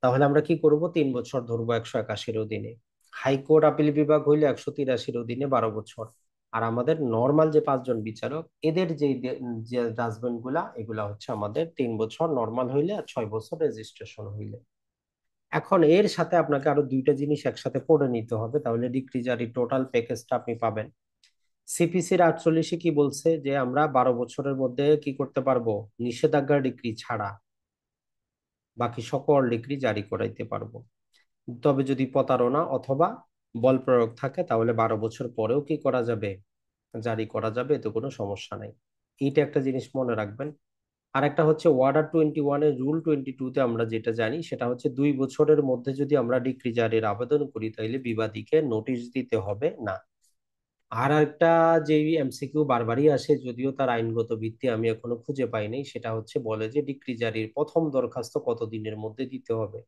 তাহলে আমরা কি করব, 3 বছর ধরবো 181-র অধীনে। হাইকোর্ট আপিল বিভাগ হইলে 183-র অধীনে 12 বছর। আর আমাদের নর্মাল যে 5 জন বিচারক, এদের যে জাজমেন্ট গুলা, এগুলা হচ্ছে আমাদের 3 বছর নর্মাল হইলে, আর 6 বছর রেজিস্ট্রেশন হইলে। এখন এর সাথে আপনাকে আরো দুইটা জিনিস একসাথে পড়ে নিতে হবে, তাহলে ডিক্রি জারি টোটাল প্যাকেজটা আপনি পাবেন। সিপিসির 48-এ কি বলছে, যে আমরা 12 বছরের মধ্যে কি করতে পারবো, নিষেধাজ্ঞা ডিক্রি ছাড়া বাকি সকল ডিক্রি জারি করাইতে পারবো। তবে যদি প্রতারণা অথবা বল প্রয়োগ থাকে, তাহলে 12 বছর পরেও কি করা যাবে, জারি করা যাবে, এতে কোনো সমস্যা নাই। এইটা একটা জিনিস মনে রাখবেন। আর একটা হচ্ছে ওয়ার্ডার 21-এর রুল 22-তে আমরা যেটা জানি, সেটা হচ্ছে 2 বছরের মধ্যে যদি আমরা ডিক্রি জারির আবেদন করি, তাহলে বিবাদীকে নোটিশ দিতে হবে না। আর একটা যে এমসিকিউ বারবারই আসে, যদিও তার আইনগত ভিত্তি আমি এখনো খুঁজে পাইনি, সেটা হচ্ছে বলে যে ডিক্রি জারির প্রথম দরখাস্ত কত দিনের মধ্যে দিতে হবে।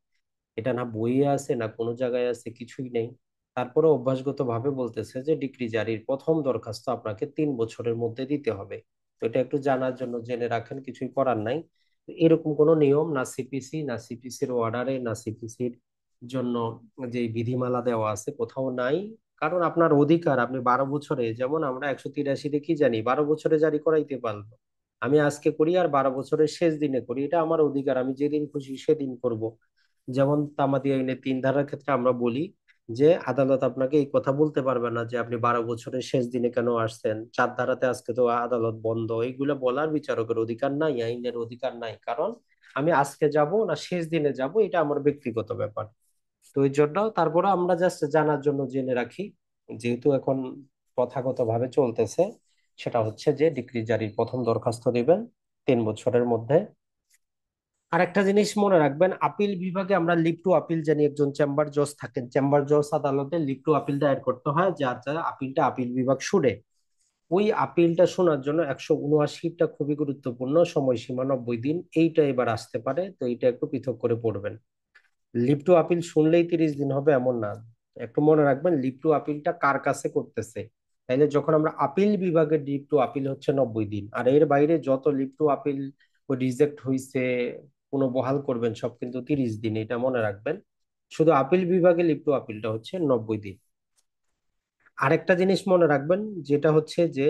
এটা না বইয়ে আছে, না কোনো জায়গায় আছে, কিছুই নেই। তারপরে অভ্যাসগত ভাবে বলতেছে যে ডিক্রি জারির প্রথম দরখাস্ত আপনাকে 3 বছরের মধ্যে দিতে হবে। তো এটা একটু জানার জন্য জেনে রাখেন, কিছুই করার নাই। তো এরকম কোনো নিয়ম না সিপিসি, না সিপিসির অর্ডারে, না সিপিসির জন্য যে বিধিমালা দেওয়া আছে, কোথাও নাই। কারণ আপনার অধিকার, আপনি 12 বছরে, যেমন আমরা 183-তে কি জানি, 12 বছরে জারি করাইতে পারবো। আমি আজকে করি আর 12 বছরের শেষ দিনে করি, এটা আমার অধিকার, আমি যেদিন খুশি সেদিন করব। যেমন তামাদি আইনে 3 ধারার ক্ষেত্রে আমরা বলি যে আদালত আপনাকে এই কথা বলতে পারবে না যে আপনি 12 বছরের শেষ দিনে কেন আসছেন, 4 ধারাতে আজকে তো আদালত বন্ধ, এইগুলো বলার বিচারকের অধিকার নাই, আইনের অধিকার নাই। কারণ আমি আজকে যাব না শেষ দিনে যাব, এটা আমার ব্যক্তিগত ব্যাপার। তো এই জন্য তারপরে আমরা জাস্ট জানার জন্য জেনে রাখি, যেহেতু এখন প্রথাগত ভাবে চলতেছে, সেটা হচ্ছে যে ডিক্রি জারির প্রথম দরখাস্ত দিবেন 3 বছরের মধ্যে। আর একটা জিনিস মনে রাখবেন, আপিল বিভাগে আমরা লিভ টু আপিল জানি, একজন চেম্বার জজ থাকেন, চেম্বার জজ আদালতে লিভ টু আপিল দায়ের করতে হয়, যার দ্বারা আপিলটা আপিল বিভাগ শুনে। ওই আপিলটা শোনার জন্য 179টা খুবই গুরুত্বপূর্ণ, সময়সীমা 90 দিন, এইটা এবার আসতে পারে, তো এইটা একটু পৃথক করে পড়বেন। লিভ টু আপিল শুনলেই 30 দিন হবে এমন না। একটু মনে রাখবেন লিভ টু আপিলটা কার কাছে করতেছে। তাইলে যখন আমরা আপিল বিভাগের লিভ টু আপিল হচ্ছে 90 দিন, আর এর বাইরে যত লিভ টু আপিল রিজেক্ট হইছে, কোনো বহাল করবেন, সব কিন্তু 30 দিন, এটা মনে রাখবেন। শুধু আপিল বিভাগে লিভ টু আপিলটা হচ্ছে 90 দিন। আরেকটা জিনিস মনে রাখবেন, যেটা হচ্ছে যে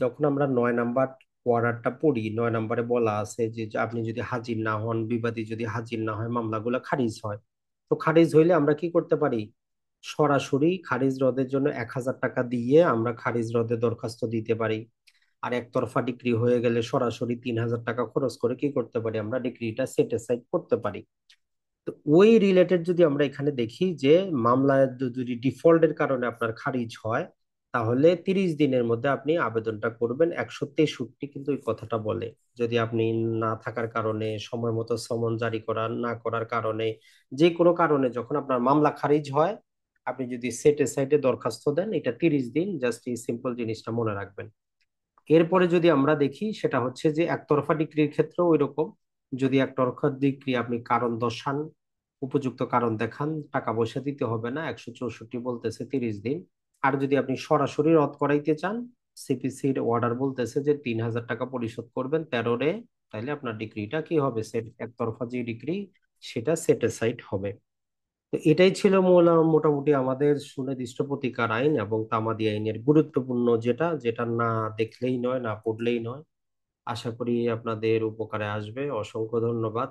যখন আমরা 9 নাম্বার ওয়ার্ডারটা পড়ি, 9 নম্বরে বলা আছে যে যে আপনি যদি হাজির না হন, বিবাদী যদি হাজির না হয়, মামলাগুলো খারিজ হয়। তো খারিজ হইলে আমরা কি করতে পারি? সরাসরি খারিজ রদের জন্য 1,000 টাকা দিয়ে আমরা খারিজ রদের দরখাস্ত দিতে পারি। আর একতরফা ডিক্রি হয়ে গেলে সরাসরি 3,000 টাকা খরচ করে কি করতে পারি? আমরা ডিক্রিটা সেট অ্যাসাইড করতে পারি। তো ওই রিলেটেড যদি আমরা এখানে দেখি যে মামলায় যদি ডিফল্টের কারণে আপনার খারিজ হয়, তাহলে 30 দিনের মধ্যে আপনি আবেদনটা করবেন। 163 কিন্তু এই কথাটা বলে, যদি আপনি না থাকার কারণে, সময় মতো সমন জারি করা না করার কারণে, যে কোনো কারণে যখন আপনার মামলা খারিজ হয়, আপনি যদি সেট সাইটে দরখাস্ত দেন, এটা 30 দিন, জাস্ট এই সিম্পল জিনিসটা মনে রাখবেন। এরপরে যদি আমরা দেখি, সেটা হচ্ছে যে একতরফা ডিক্রির ক্ষেত্রেও ওই রকম। যদি একতরফা ডিক্রি আপনি কারণ দর্শান, উপযুক্ত কারণ দেখান, টাকা পয়সা দিতে হবে না, 164 বলতেছে 30 দিন। আর যদি আপনি সরাসরি রদ করাইতে চান, সিপিসির অর্ডার বলতেছে যে 3,000 টাকা পরিশোধ করবেন 13 রে, তাহলে আপনার ডিক্রিটা কি হবে? সেট, একতরফা যে ডিক্রি সেটা সেট সাইড হবে। তো এটাই ছিল মোটামুটি আমাদের সুনির্দিষ্ট প্রতিকার আইন এবং তামাদি আইনের গুরুত্বপূর্ণ, যেটা যেটা না দেখলেই নয়, না পড়লেই নয়। আশা করি আপনাদের উপকারে আসবে। অসংখ্য ধন্যবাদ।